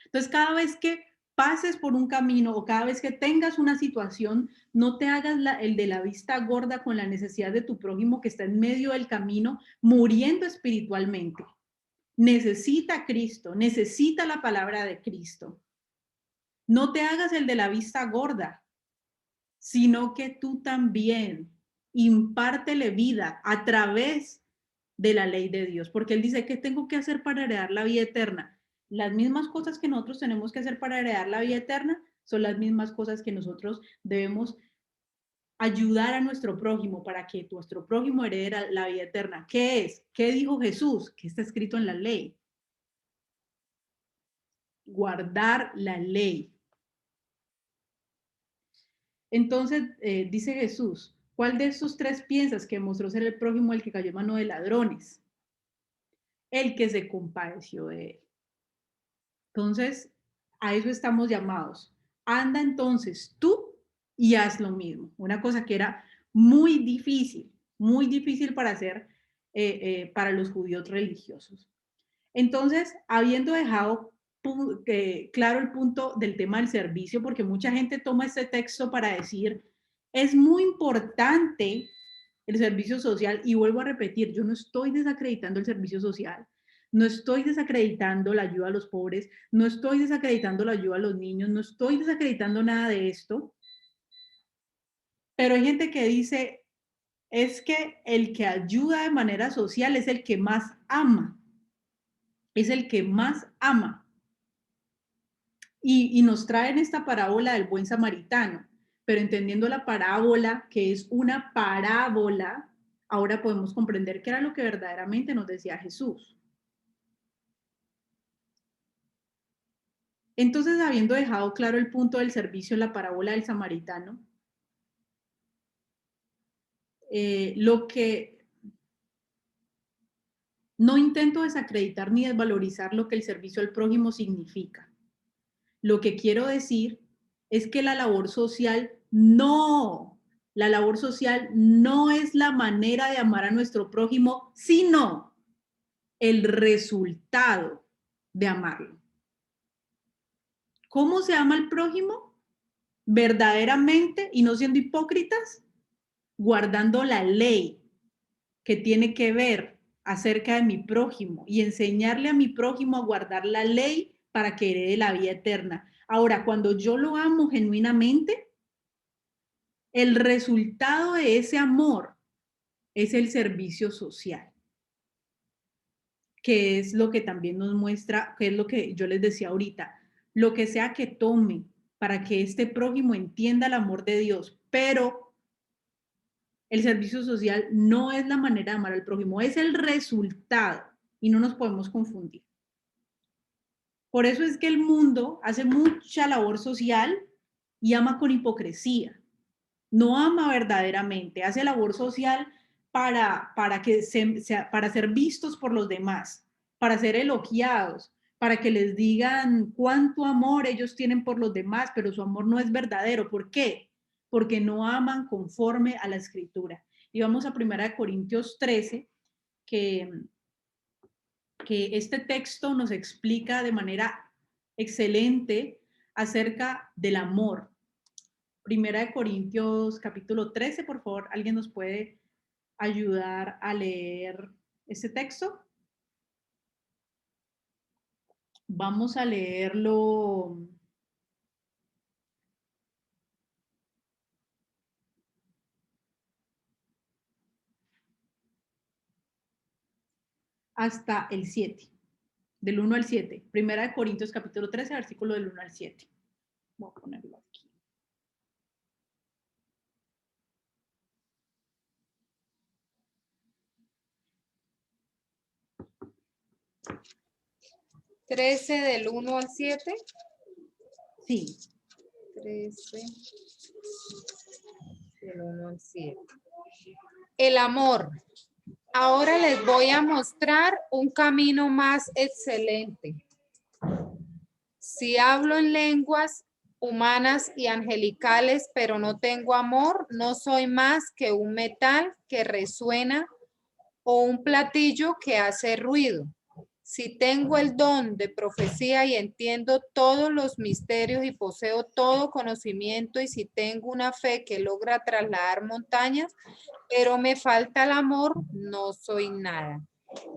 Entonces, cada vez que pases por un camino o cada vez que tengas una situación, no te hagas el de la vista gorda con la necesidad de tu prójimo que está en medio del camino, muriendo espiritualmente. Necesita a Cristo, necesita la palabra de Cristo. No te hagas el de la vista gorda, sino que tú también impártele vida a través de la ley de Dios, porque Él dice, ¿qué tengo que hacer para heredar la vida eterna? Las mismas cosas que nosotros tenemos que hacer para heredar la vida eterna son las mismas cosas que nosotros debemos ayudar a nuestro prójimo para que nuestro prójimo herede la vida eterna. ¿Qué es? ¿Qué dijo Jesús? ¿Qué está escrito en la ley? Guardar la ley. Entonces, dice Jesús, ¿cuál de estos tres piensas que mostró ser el prójimo el que cayó en mano de ladrones? El que se compadeció de él. Entonces, a eso estamos llamados. Anda entonces tú y haz lo mismo. Una cosa que era muy difícil para hacer para los judíos religiosos. Entonces, habiendo dejado claro el punto del tema del servicio, porque mucha gente toma este texto para decir, es muy importante el servicio social, y vuelvo a repetir, yo no estoy desacreditando el servicio social, No estoy desacreditando la ayuda a los pobres, no estoy desacreditando la ayuda a los niños, no estoy desacreditando nada de esto, pero hay gente que dice, es que el que ayuda de manera social es el que más ama, es el que más ama. Y nos traen esta parábola del buen samaritano, pero entendiendo la parábola, que es una parábola, ahora podemos comprender qué era lo que verdaderamente nos decía Jesús. Entonces, habiendo dejado claro el punto del servicio en la parábola del samaritano, lo que no intento desacreditar ni desvalorizar lo que el servicio al prójimo significa. Lo que quiero decir es que la labor social no es la manera de amar a nuestro prójimo, sino el resultado de amarlo. ¿Cómo se ama al prójimo? Verdaderamente y no siendo hipócritas, guardando la ley que tiene que ver acerca de mi prójimo y enseñarle a mi prójimo a guardar la ley para que herede la vida eterna. Ahora, cuando yo lo amo genuinamente, el resultado de ese amor es el servicio social, que es lo que también nos muestra, que es lo que yo les decía ahorita, lo que sea que tome para que este prójimo entienda el amor de Dios, pero el servicio social no es la manera de amar al prójimo, es el resultado y no nos podemos confundir. Por eso es que el mundo hace mucha labor social y ama con hipocresía. No ama verdaderamente, hace labor social para ser vistos por los demás, para ser elogiados, para que les digan cuánto amor ellos tienen por los demás, pero su amor no es verdadero. ¿Por qué? Porque no aman conforme a la escritura. Y vamos a 1 Corintios 13, que este texto nos explica de manera excelente acerca del amor. 1 Corintios capítulo 13, por favor, ¿alguien nos puede ayudar a leer este texto? Vamos a leerlo hasta el 7, del 1 al 7. 1 Corintios capítulo 13, versículo del 1 al 7. Voy a ponerlo aquí. ¿13 del 1 al 7? Sí. 13 del 1 al 7. El amor. Ahora les voy a mostrar un camino más excelente. Si hablo en lenguas humanas y angelicales, pero no tengo amor, no soy más que un metal que resuena o un platillo que hace ruido. Si tengo el don de profecía y entiendo todos los misterios y poseo todo conocimiento, y si tengo una fe que logra trasladar montañas, pero me falta el amor, no soy nada.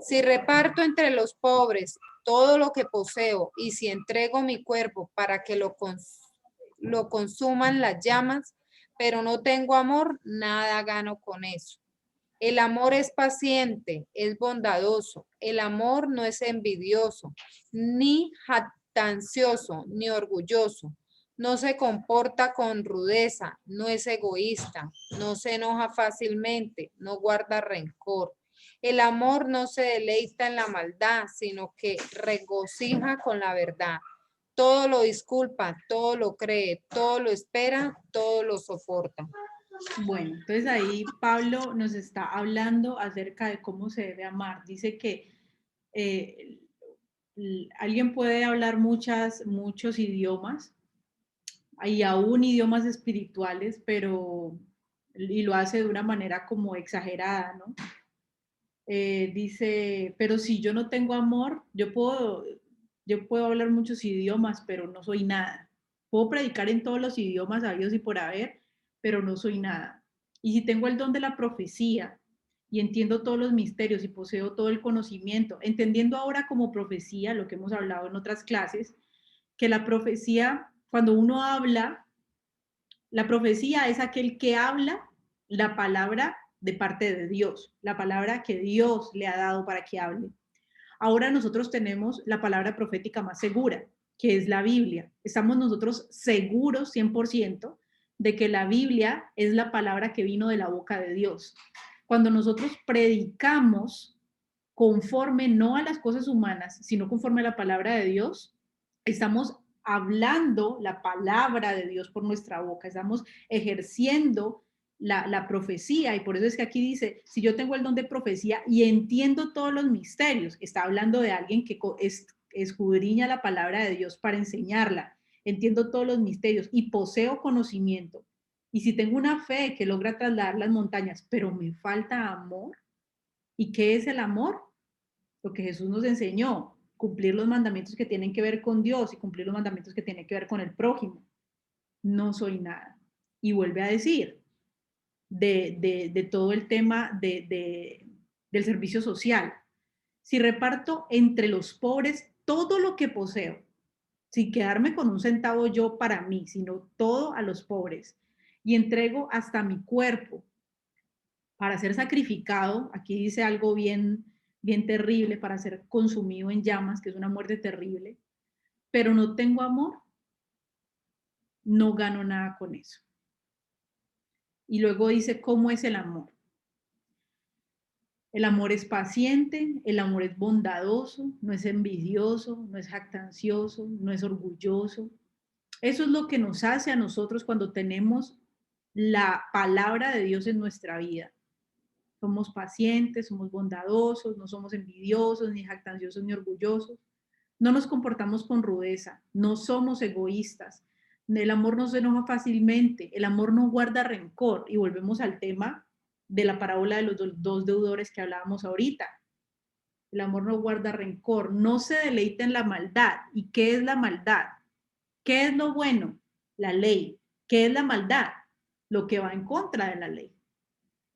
Si reparto entre los pobres todo lo que poseo, y si entrego mi cuerpo para que lo consuman las llamas, pero no tengo amor, nada gano con eso. El amor es paciente, es bondadoso. El amor no es envidioso, ni jactancioso, ni orgulloso. No se comporta con rudeza, no es egoísta, no se enoja fácilmente, no guarda rencor. El amor no se deleita en la maldad, sino que regocija con la verdad. Todo lo disculpa, todo lo cree, todo lo espera, todo lo soporta. Bueno, entonces ahí Pablo nos está hablando acerca de cómo se debe amar. Dice que alguien puede hablar muchos idiomas, y aún idiomas espirituales, y lo hace de una manera como exagerada, ¿no? Dice, pero si yo no tengo amor, yo puedo hablar muchos idiomas, pero no soy nada. Puedo predicar en todos los idiomas habidos y por haber, pero no soy nada. Y si tengo el don de la profecía y entiendo todos los misterios y poseo todo el conocimiento, entendiendo ahora como profecía, lo que hemos hablado en otras clases, que la profecía, cuando uno habla, la profecía es aquel que habla la palabra de parte de Dios, la palabra que Dios le ha dado para que hable. Ahora nosotros tenemos la palabra profética más segura, que es la Biblia. Estamos nosotros seguros 100% de que la Biblia es la palabra que vino de la boca de Dios. Cuando nosotros predicamos conforme no a las cosas humanas, sino conforme a la palabra de Dios, estamos hablando la palabra de Dios por nuestra boca, estamos ejerciendo la profecía, y por eso es que aquí dice, si yo tengo el don de profecía y entiendo todos los misterios, está hablando de alguien que escudriña la palabra de Dios para enseñarla, entiendo todos los misterios y poseo conocimiento. Y si tengo una fe que logra trasladar las montañas, pero me falta amor, ¿y qué es el amor? Lo que Jesús nos enseñó, cumplir los mandamientos que tienen que ver con Dios y cumplir los mandamientos que tienen que ver con el prójimo. No soy nada. Y vuelve a decir de todo el tema del servicio social. Si reparto entre los pobres todo lo que poseo, sin quedarme con un centavo yo para mí, sino todo a los pobres, y entrego hasta mi cuerpo para ser sacrificado, aquí dice algo bien terrible, para ser consumido en llamas, que es una muerte terrible, pero no tengo amor, no gano nada con eso. Y luego dice, ¿cómo es el amor? El amor es paciente, el amor es bondadoso, no es envidioso, no es jactancioso, no es orgulloso. Eso es lo que nos hace a nosotros cuando tenemos la palabra de Dios en nuestra vida. Somos pacientes, somos bondadosos, no somos envidiosos, ni jactanciosos, ni orgullosos. No nos comportamos con rudeza, no somos egoístas. El amor no se enoja fácilmente, el amor no guarda rencor. Y volvemos al tema de la parábola de los dos deudores que hablábamos ahorita. El amor no guarda rencor, no se deleita en la maldad. ¿Y qué es la maldad? ¿Qué es lo bueno? La ley. ¿Qué es la maldad? Lo que va en contra de la ley.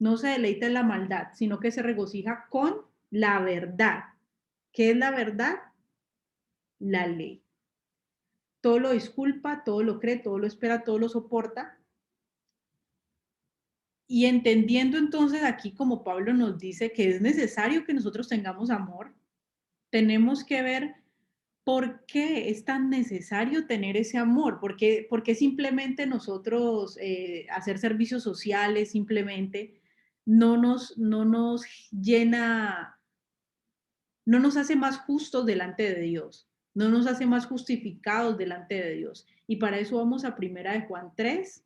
No se deleita en la maldad, sino que se regocija con la verdad. ¿Qué es la verdad? La ley. Todo lo disculpa, todo lo cree, todo lo espera, todo lo soporta. Y entendiendo entonces aquí, como Pablo nos dice, que es necesario que nosotros tengamos amor, tenemos que ver por qué es tan necesario tener ese amor, porque simplemente nosotros hacer servicios sociales simplemente no nos llena, no nos hace más justos delante de Dios, no nos hace más justificados delante de Dios. Y para eso vamos a Primera de Juan 3,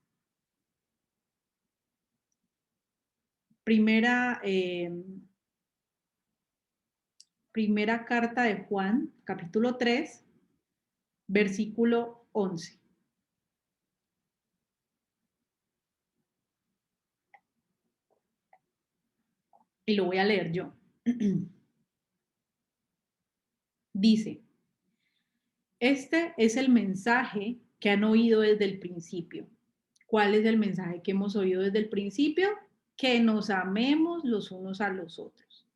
primera, primera carta de Juan, capítulo 3, versículo 11. Y lo voy a leer yo. Dice, este es el mensaje que han oído desde el principio. ¿Cuál es el mensaje que hemos oído desde el principio? Que nos amemos los unos a los otros.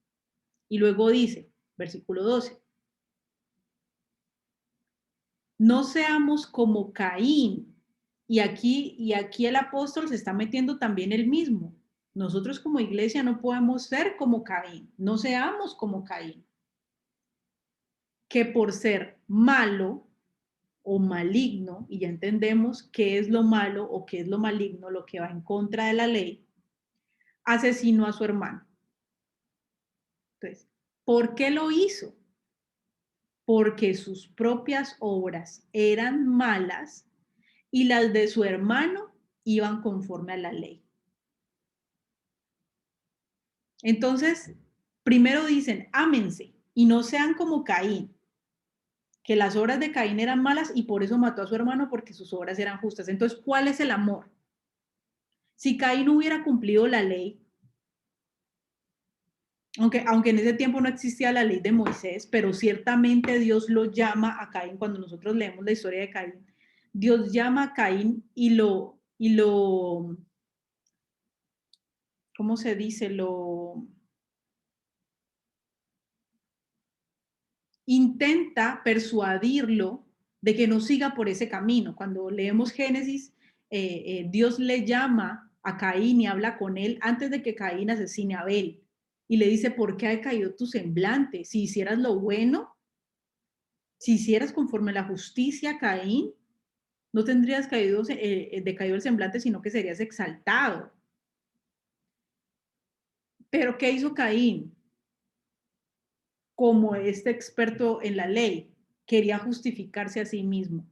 Y luego dice, versículo 12, no seamos como Caín. Y aquí el apóstol se está metiendo también el mismo. Nosotros como iglesia no podemos ser como Caín, no seamos como Caín, que por ser malo o maligno, y ya entendemos qué es lo malo o qué es lo maligno, lo que va en contra de la ley, asesinó a su hermano. Entonces, ¿por qué lo hizo? Porque sus propias obras eran malas y las de su hermano iban conforme a la ley. Entonces, primero dicen, ámense y no sean como Caín, que las obras de Caín eran malas y por eso mató a su hermano porque sus obras eran justas. Entonces, ¿cuál es el amor? Si Caín hubiera cumplido la ley, aunque en ese tiempo no existía la ley de Moisés, pero ciertamente Dios lo llama a Caín, cuando nosotros leemos la historia de Caín, Dios llama a Caín y lo ¿cómo se dice? intenta persuadirlo de que no siga por ese camino. Cuando leemos Génesis, Dios le llama a Caín y habla con él antes de que Caín asesine a Abel. Y le dice, ¿por qué ha caído tu semblante? Si hicieras lo bueno, si hicieras conforme la justicia, Caín, no tendrías decaído el semblante, sino que serías exaltado. Pero ¿qué hizo Caín? Como este experto en la ley, quería justificarse a sí mismo.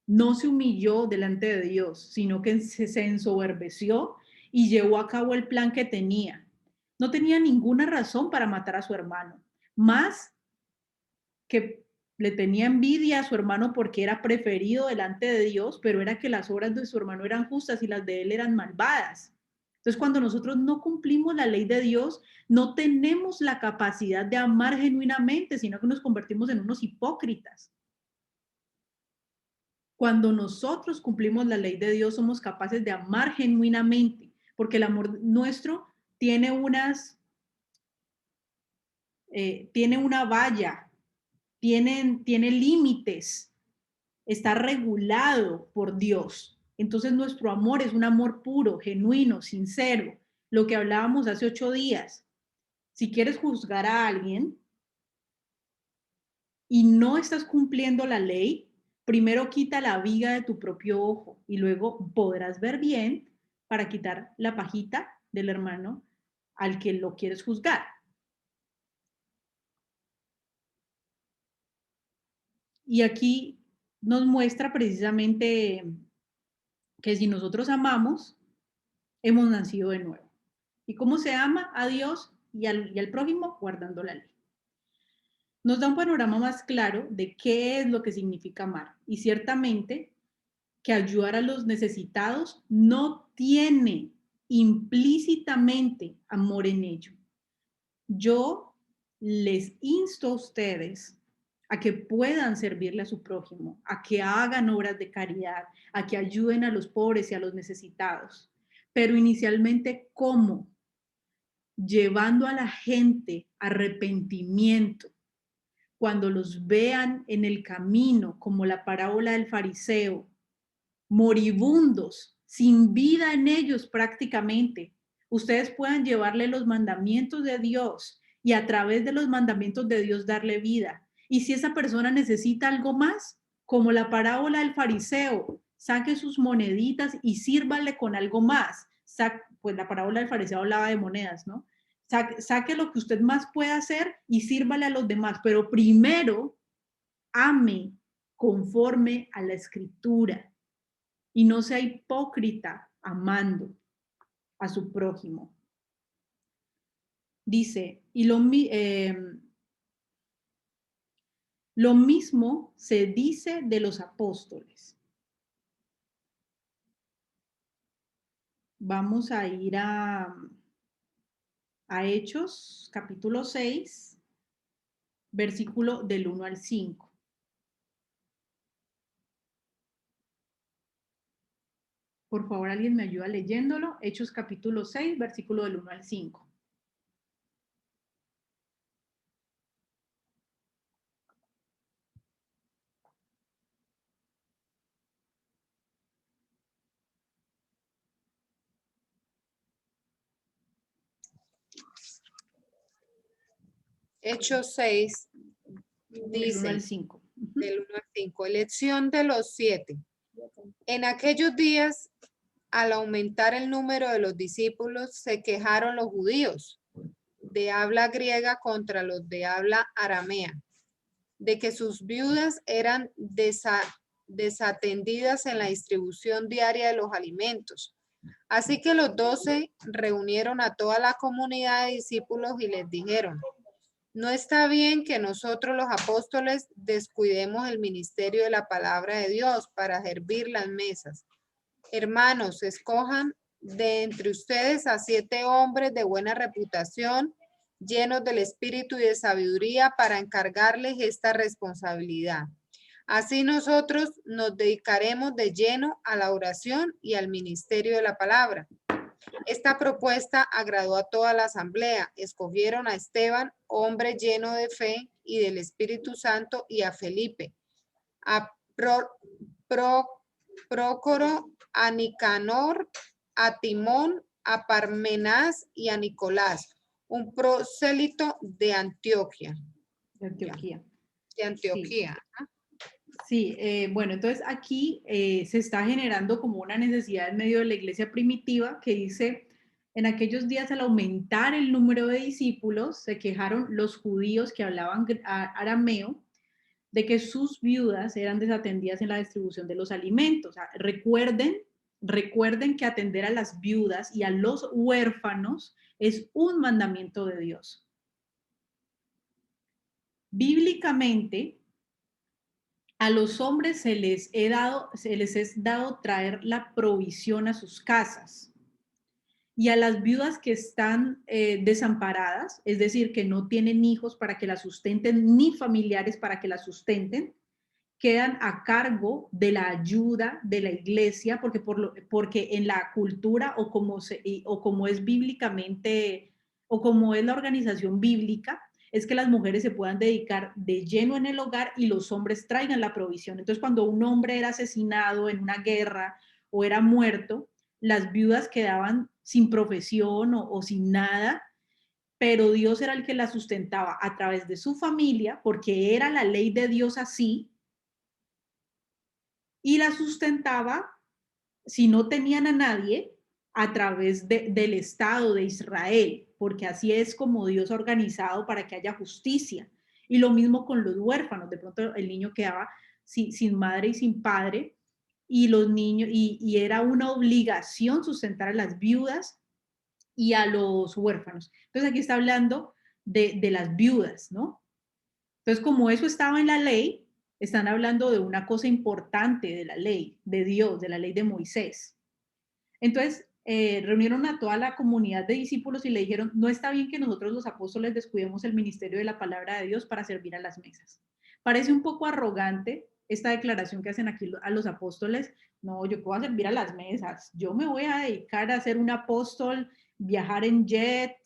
No se humilló delante de Dios, sino que se ensoberbeció y llevó a cabo el plan que tenía. No tenía ninguna razón para matar a su hermano, más que le tenía envidia a su hermano porque era preferido delante de Dios, pero era que las obras de su hermano eran justas y las de él eran malvadas. Entonces, cuando nosotros no cumplimos la ley de Dios, no tenemos la capacidad de amar genuinamente, sino que nos convertimos en unos hipócritas. Cuando nosotros cumplimos la ley de Dios, somos capaces de amar genuinamente, porque el amor nuestro tiene una valla, tiene límites, está regulado por Dios. Entonces nuestro amor es un amor puro, genuino, sincero. Lo que hablábamos hace 8 días. Si quieres juzgar a alguien y no estás cumpliendo la ley, primero quita la viga de tu propio ojo y luego podrás ver bien para quitar la pajita del hermano al que lo quieres juzgar. Y aquí nos muestra precisamente que si nosotros amamos, hemos nacido de nuevo. ¿Y cómo se ama a Dios y al prójimo? Guardando la ley. Nos da un panorama más claro de qué es lo que significa amar. Y ciertamente que ayudar a los necesitados no tiene implícitamente amor en ello. Yo les insto a ustedes a que puedan servirle a su prójimo, a que hagan obras de caridad, a que ayuden a los pobres y a los necesitados. Pero inicialmente, ¿cómo? Llevando a la gente a arrepentimiento. Cuando los vean en el camino, como la parábola del fariseo, moribundos, sin vida en ellos prácticamente, ustedes puedan llevarle los mandamientos de Dios y a través de los mandamientos de Dios darle vida. Y si esa persona necesita algo más, como la parábola del fariseo, saque sus moneditas y sírvale con algo más. Pues la parábola del fariseo hablaba de monedas, ¿no? Saque lo que usted más pueda hacer y sírvale a los demás, pero primero ame conforme a la escritura y no sea hipócrita amando a su prójimo. Dice, y lo mismo se dice de los apóstoles. Vamos a ir a Hechos, capítulo 6, versículo del 1 al 5. Por favor, alguien me ayuda leyéndolo. Hechos capítulo 6, versículo del 1 al 5. Hechos 6 Del 1 al dice, 5. del 1 al 5, elección de los 7. En aquellos días, al aumentar el número de los discípulos, se quejaron los judíos de habla griega contra los de habla aramea, de que sus viudas eran desatendidas en la distribución diaria de los alimentos. Así que los 12 reunieron a toda la comunidad de discípulos y les dijeron, no está bien que nosotros los apóstoles descuidemos el ministerio de la palabra de Dios para servir las mesas. Hermanos, escojan de entre ustedes a 7 hombres de buena reputación, llenos del espíritu y de sabiduría, para encargarles esta responsabilidad. Así nosotros nos dedicaremos de lleno a la oración y al ministerio de la palabra. Esta propuesta agradó a toda la asamblea. Escogieron a Esteban, hombre lleno de fe y del Espíritu Santo, y a Felipe, a Prócoro, a Nicanor, a Timón, a Parmenás y a Nicolás, un prosélito de Antioquía. De Antioquía. De Sí. Antioquía. Sí, bueno, entonces aquí se está generando como una necesidad en medio de la iglesia primitiva que dice, en aquellos días al aumentar el número de discípulos, se quejaron los judíos que hablaban arameo de que sus viudas eran desatendidas en la distribución de los alimentos. O sea, recuerden que atender a las viudas y a los huérfanos es un mandamiento de Dios. Bíblicamente, a los hombres se les es dado traer la provisión a sus casas. Y a las viudas que están desamparadas, es decir, que no tienen hijos para que las sustenten, ni familiares para que las sustenten, quedan a cargo de la ayuda de la iglesia, porque en la cultura o como es bíblicamente, o como es la organización bíblica, es que las mujeres se puedan dedicar de lleno en el hogar y los hombres traigan la provisión. Entonces, cuando un hombre era asesinado en una guerra o era muerto, las viudas quedaban sin profesión o sin nada, pero Dios era el que la sustentaba a través de su familia, porque era la ley de Dios así, y la sustentaba, si no tenían a nadie, a través del Estado de Israel, porque así es como Dios ha organizado para que haya justicia. Y lo mismo con los huérfanos, de pronto el niño quedaba sin madre y sin padre, y los niños, y era una obligación sustentar a las viudas y a los huérfanos. Entonces aquí está hablando de las viudas, ¿no? Entonces, como eso estaba en la ley, están hablando de una cosa importante de la ley, de Dios, de la ley de Moisés. Entonces, reunieron a toda la comunidad de discípulos y le dijeron, no está bien que nosotros los apóstoles descuidemos el ministerio de la palabra de Dios para servir a las mesas. Parece un poco arrogante esta declaración que hacen aquí a los apóstoles. No, yo puedo servir a las mesas. Yo me voy a dedicar a ser un apóstol, viajar en jet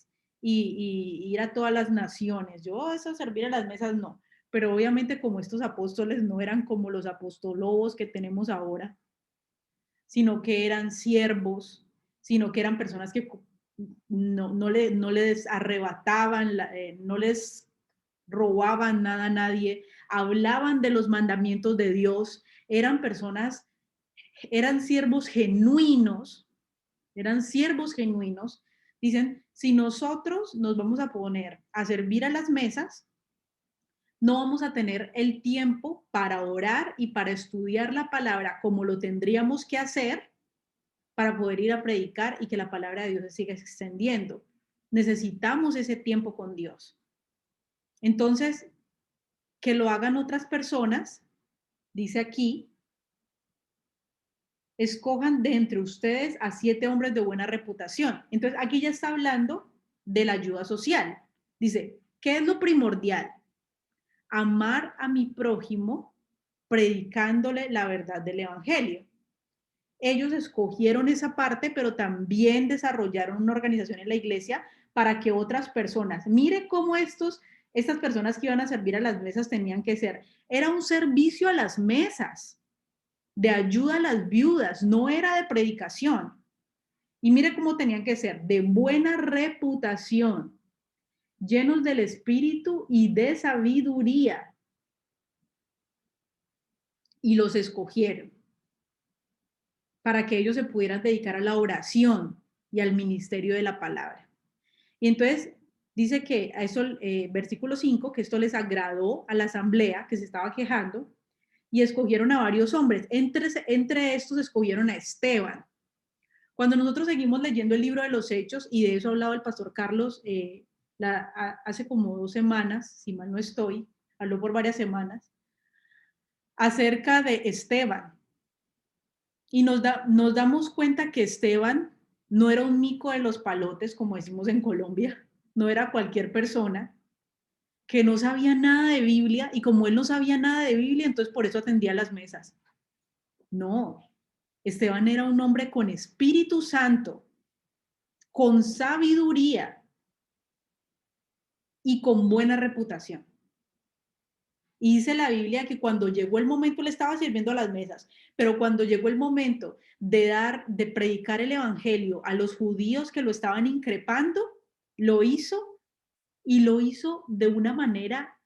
y ir a todas las naciones. Yo eso servir a las mesas no. Pero obviamente como estos apóstoles no eran como los apostolobos que tenemos ahora, sino que eran siervos, sino que eran personas que no les arrebataban, no les robaban nada a nadie, hablaban de los mandamientos de Dios, eran personas, eran siervos genuinos, dicen, si nosotros nos vamos a poner a servir a las mesas, no vamos a tener el tiempo para orar y para estudiar la palabra como lo tendríamos que hacer para poder ir a predicar y que la palabra de Dios se siga extendiendo. Necesitamos ese tiempo con Dios. Entonces, que lo hagan otras personas, dice aquí, escojan de entre ustedes a 7 hombres de buena reputación. Entonces, aquí ya está hablando de la ayuda social. Dice, ¿qué es lo primordial? Amar a mi prójimo predicándole la verdad del evangelio. Ellos escogieron esa parte, pero también desarrollaron una organización en la iglesia para que otras personas, mire cómo estas personas que iban a servir a las mesas tenían que ser. Era un servicio a las mesas, de ayuda a las viudas, no era de predicación. Y mire cómo tenían que ser, de buena reputación, llenos del espíritu y de sabiduría. Y los escogieron para que ellos se pudieran dedicar a la oración y al ministerio de la palabra. Y entonces dice que a eso, versículo 5, que esto les agradó a la asamblea que se estaba quejando y escogieron a varios hombres. Entre estos escogieron a Esteban. Cuando nosotros seguimos leyendo el libro de los Hechos, y de eso ha hablado el pastor Carlos hace como 2 semanas, si mal no estoy, habló por varias semanas, acerca de Esteban. Y nos damos cuenta que Esteban no era un mico de los palotes, como decimos en Colombia, no era cualquier persona, que no sabía nada de Biblia, y como él no sabía nada de Biblia, entonces por eso atendía las mesas. No, Esteban era un hombre con Espíritu Santo, con sabiduría y con buena reputación. Y dice la Biblia que cuando llegó el momento, le estaba sirviendo a las mesas, pero cuando llegó el momento de predicar el evangelio a los judíos que lo estaban increpando, lo hizo, y lo hizo de una manera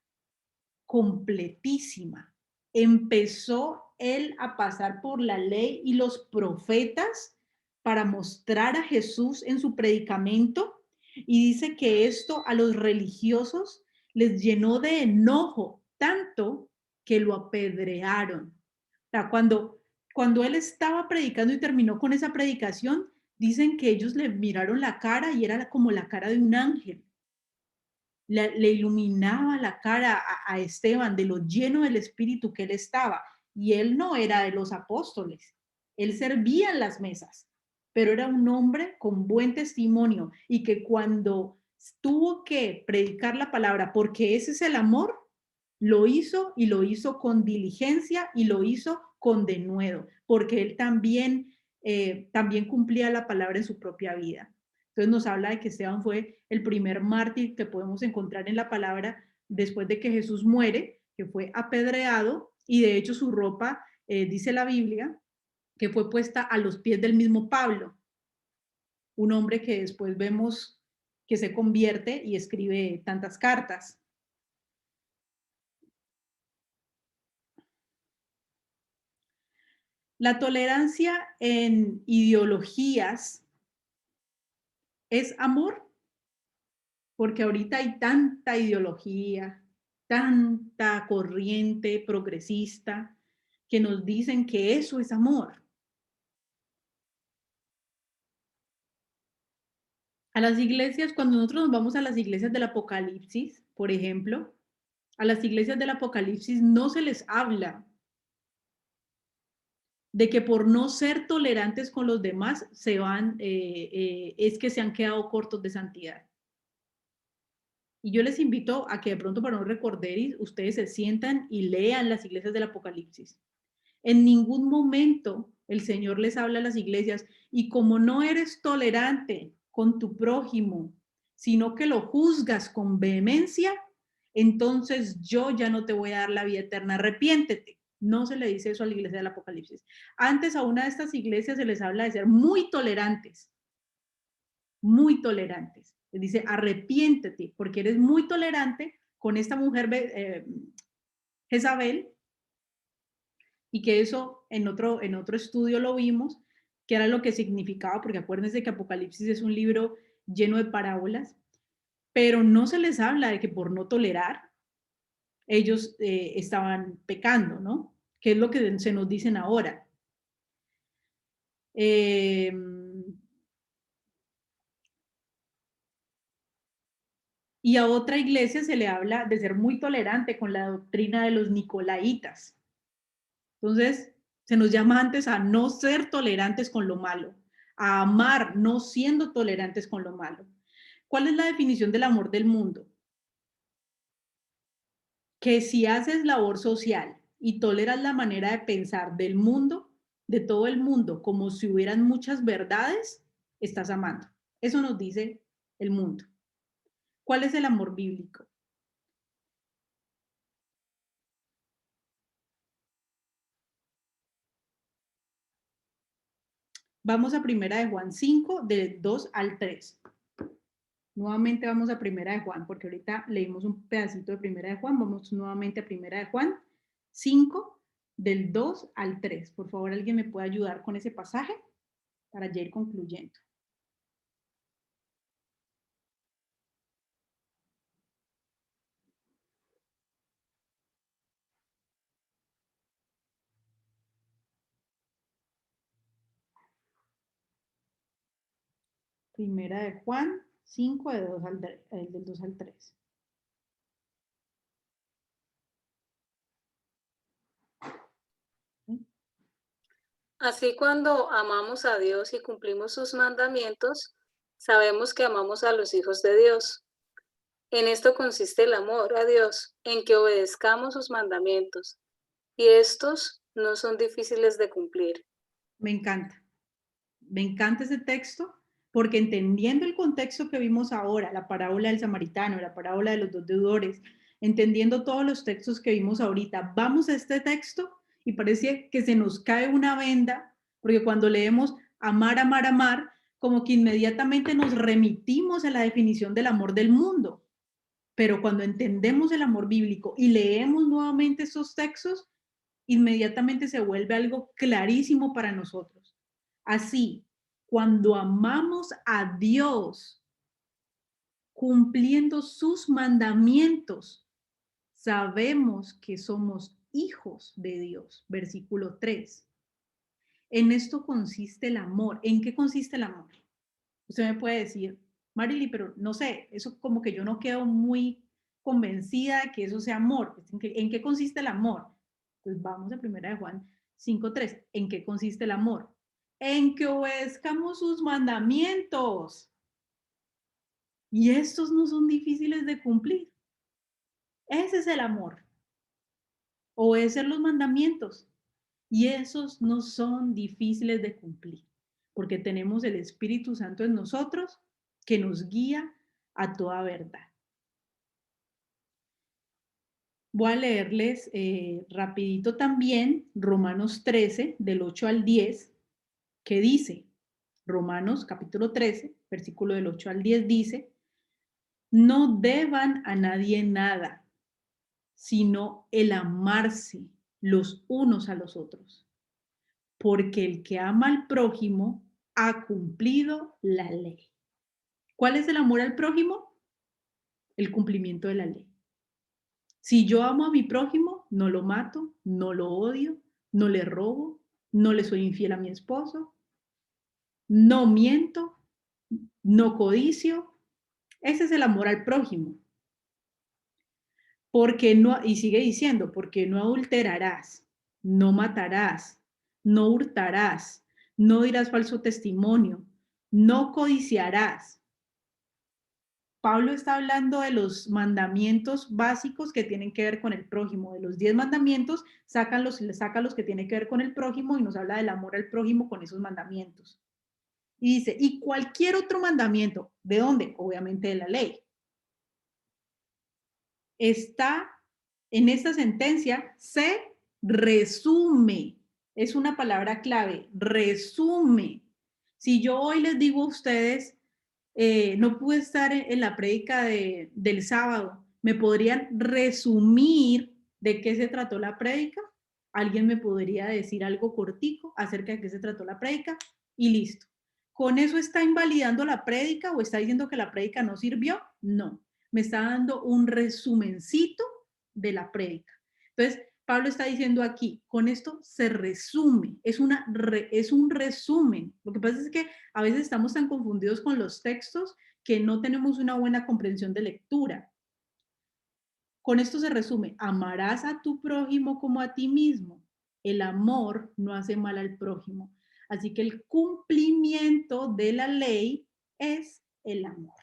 completísima. Empezó él a pasar por la ley y los profetas para mostrar a Jesús en su predicamento, y dice que esto a los religiosos les llenó de enojo, tanto que lo apedrearon. O sea, cuando él estaba predicando y terminó con esa predicación, dicen que ellos le miraron la cara y era como la cara de un ángel. Le iluminaba la cara a Esteban de lo lleno del Espíritu que él estaba. Y él no era de los apóstoles, él servía en las mesas, pero era un hombre con buen testimonio, y que cuando tuvo que predicar la palabra, porque ese es el amor, lo hizo, y lo hizo con diligencia, y lo hizo con denuedo, porque él también cumplía la palabra en su propia vida. Entonces nos habla de que Esteban fue el primer mártir que podemos encontrar en la palabra después de que Jesús muere, que fue apedreado, y de hecho su ropa, dice la Biblia, que fue puesta a los pies del mismo Pablo, un hombre que después vemos que se convierte y escribe tantas cartas. La tolerancia en ideologías es amor, porque ahorita hay tanta ideología, tanta corriente progresista que nos dicen que eso es amor. A las iglesias, cuando nosotros nos vamos a las iglesias del Apocalipsis, por ejemplo, a las iglesias del Apocalipsis no se les habla de que por no ser tolerantes con los demás es que se han quedado cortos de santidad. Y yo les invito a que de pronto, para no recordar, ustedes se sientan y lean las iglesias del Apocalipsis. En ningún momento el Señor les habla a las iglesias: y como no eres tolerante con tu prójimo, sino que lo juzgas con vehemencia, entonces yo ya no te voy a dar la vida eterna, arrepiéntete. No se le dice eso a la iglesia del Apocalipsis. Antes, a una de estas iglesias se les habla de ser muy tolerantes, muy tolerantes. Les dice: arrepiéntete, porque eres muy tolerante con esta mujer Jezabel, y que eso en otro estudio lo vimos, que era lo que significaba, porque acuérdense que Apocalipsis es un libro lleno de parábolas, pero no se les habla de que por no tolerar ellos estaban pecando, ¿no? Que es lo que se nos dicen ahora. Y a otra iglesia se le habla de ser muy tolerante con la doctrina de los nicolaitas. Entonces, se nos llama antes a no ser tolerantes con lo malo, a amar no siendo tolerantes con lo malo. ¿Cuál es la definición del amor del mundo? Que si haces labor social y toleras la manera de pensar del mundo, de todo el mundo, como si hubieran muchas verdades, estás amando. Eso nos dice el mundo. ¿Cuál es el amor bíblico? Vamos a Primera de Juan 5, del 2 al 3. Nuevamente vamos a Primera de Juan, porque ahorita leímos un pedacito de Primera de Juan. Vamos nuevamente a Primera de Juan 5, del 2 al 3. Por favor, ¿alguien me puede ayudar con ese pasaje para ya ir concluyendo? Primera de Juan 5, del 2 al 3. Así, cuando amamos a Dios y cumplimos sus mandamientos, sabemos que amamos a los hijos de Dios. En esto consiste el amor a Dios, en que obedezcamos sus mandamientos, y estos no son difíciles de cumplir. Me encanta ese texto, porque entendiendo el contexto que vimos ahora, la parábola del samaritano, la parábola de los dos deudores, entendiendo todos los textos que vimos ahorita, vamos a este texto y parece que se nos cae una venda, porque cuando leemos amar, amar, amar, como que inmediatamente nos remitimos a la definición del amor del mundo. Pero cuando entendemos el amor bíblico y leemos nuevamente estos textos, inmediatamente se vuelve algo clarísimo para nosotros. Así, cuando amamos a Dios, cumpliendo sus mandamientos, sabemos que somos hijos de Dios. Versículo 3. En esto consiste el amor. ¿En qué consiste el amor? Usted me puede decir, Marily, pero no sé, eso como que yo no quedo muy convencida de que eso sea amor. ¿En qué consiste el amor? Pues vamos a 1 de Juan 5:3. ¿En qué consiste el amor? En que obedezcamos sus mandamientos. Y estos no son difíciles de cumplir. Ese es el amor. Obedecer los mandamientos. Y esos no son difíciles de cumplir, porque tenemos el Espíritu Santo en nosotros que nos guía a toda verdad. Voy a leerles rapidito también Romanos 13, del 8 al 10, que dice, Romanos capítulo 13, versículo del 8 al 10 dice, no deban a nadie nada, sino el amarse los unos a los otros, porque el que ama al prójimo ha cumplido la ley. ¿Cuál es el amor al prójimo? El cumplimiento de la ley. Si yo amo a mi prójimo, no lo mato, no lo odio, no le robo, no le soy infiel a mi esposo, no miento, no codicio. Ese es el amor al prójimo. Porque no, y sigue diciendo, porque no adulterarás, no matarás, no hurtarás, no dirás falso testimonio, no codiciarás. Pablo está hablando de los mandamientos básicos que tienen que ver con el prójimo. De los 10 mandamientos, saca los que tienen que ver con el prójimo y nos habla del amor al prójimo con esos mandamientos. Y dice, y cualquier otro mandamiento, ¿de dónde? Obviamente de la ley. Está en esta sentencia, se resume. Es una palabra clave, resume. Si yo hoy les digo a ustedes, no pude estar en la prédica del sábado, ¿me podrían resumir de qué se trató la prédica? ¿Alguien me podría decir algo cortico acerca de qué se trató la prédica? Y listo. ¿Con eso está invalidando la prédica o está diciendo que la prédica no sirvió? No, me está dando un resumencito de la prédica. Entonces, Pablo está diciendo aquí, con esto se resume, es un resumen. Lo que pasa es que a veces estamos tan confundidos con los textos que no tenemos una buena comprensión de lectura. Con esto se resume, amarás a tu prójimo como a ti mismo. El amor no hace mal al prójimo. Así que el cumplimiento de la ley es el amor.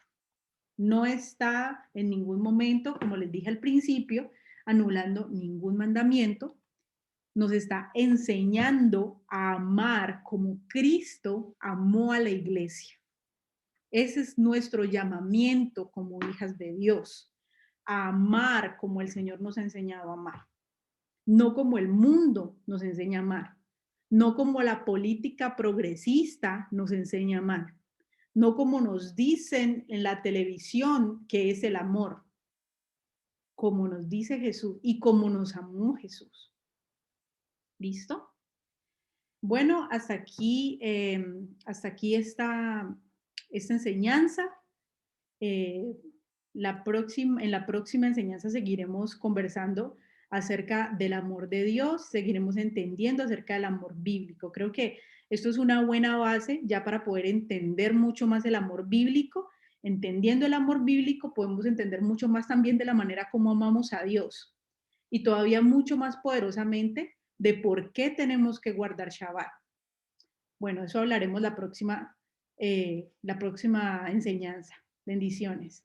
No está en ningún momento, como les dije al principio, anulando ningún mandamiento. Nos está enseñando a amar como Cristo amó a la iglesia. Ese es nuestro llamamiento como hijas de Dios, a amar como el Señor nos ha enseñado a amar, no como el mundo nos enseña a amar, no como la política progresista nos enseña a amar, no como nos dicen en la televisión que es el amor, como nos dice Jesús y como nos amó Jesús. ¿Listo? Bueno, hasta aquí esta enseñanza. En la próxima enseñanza seguiremos conversando acerca del amor de Dios, seguiremos entendiendo acerca del amor bíblico. Creo que esto es una buena base ya para poder entender mucho más el amor bíblico. Entendiendo el amor bíblico podemos entender mucho más también de la manera como amamos a Dios y todavía mucho más poderosamente de por qué tenemos que guardar Shabbat. Bueno, eso hablaremos la próxima enseñanza. Bendiciones.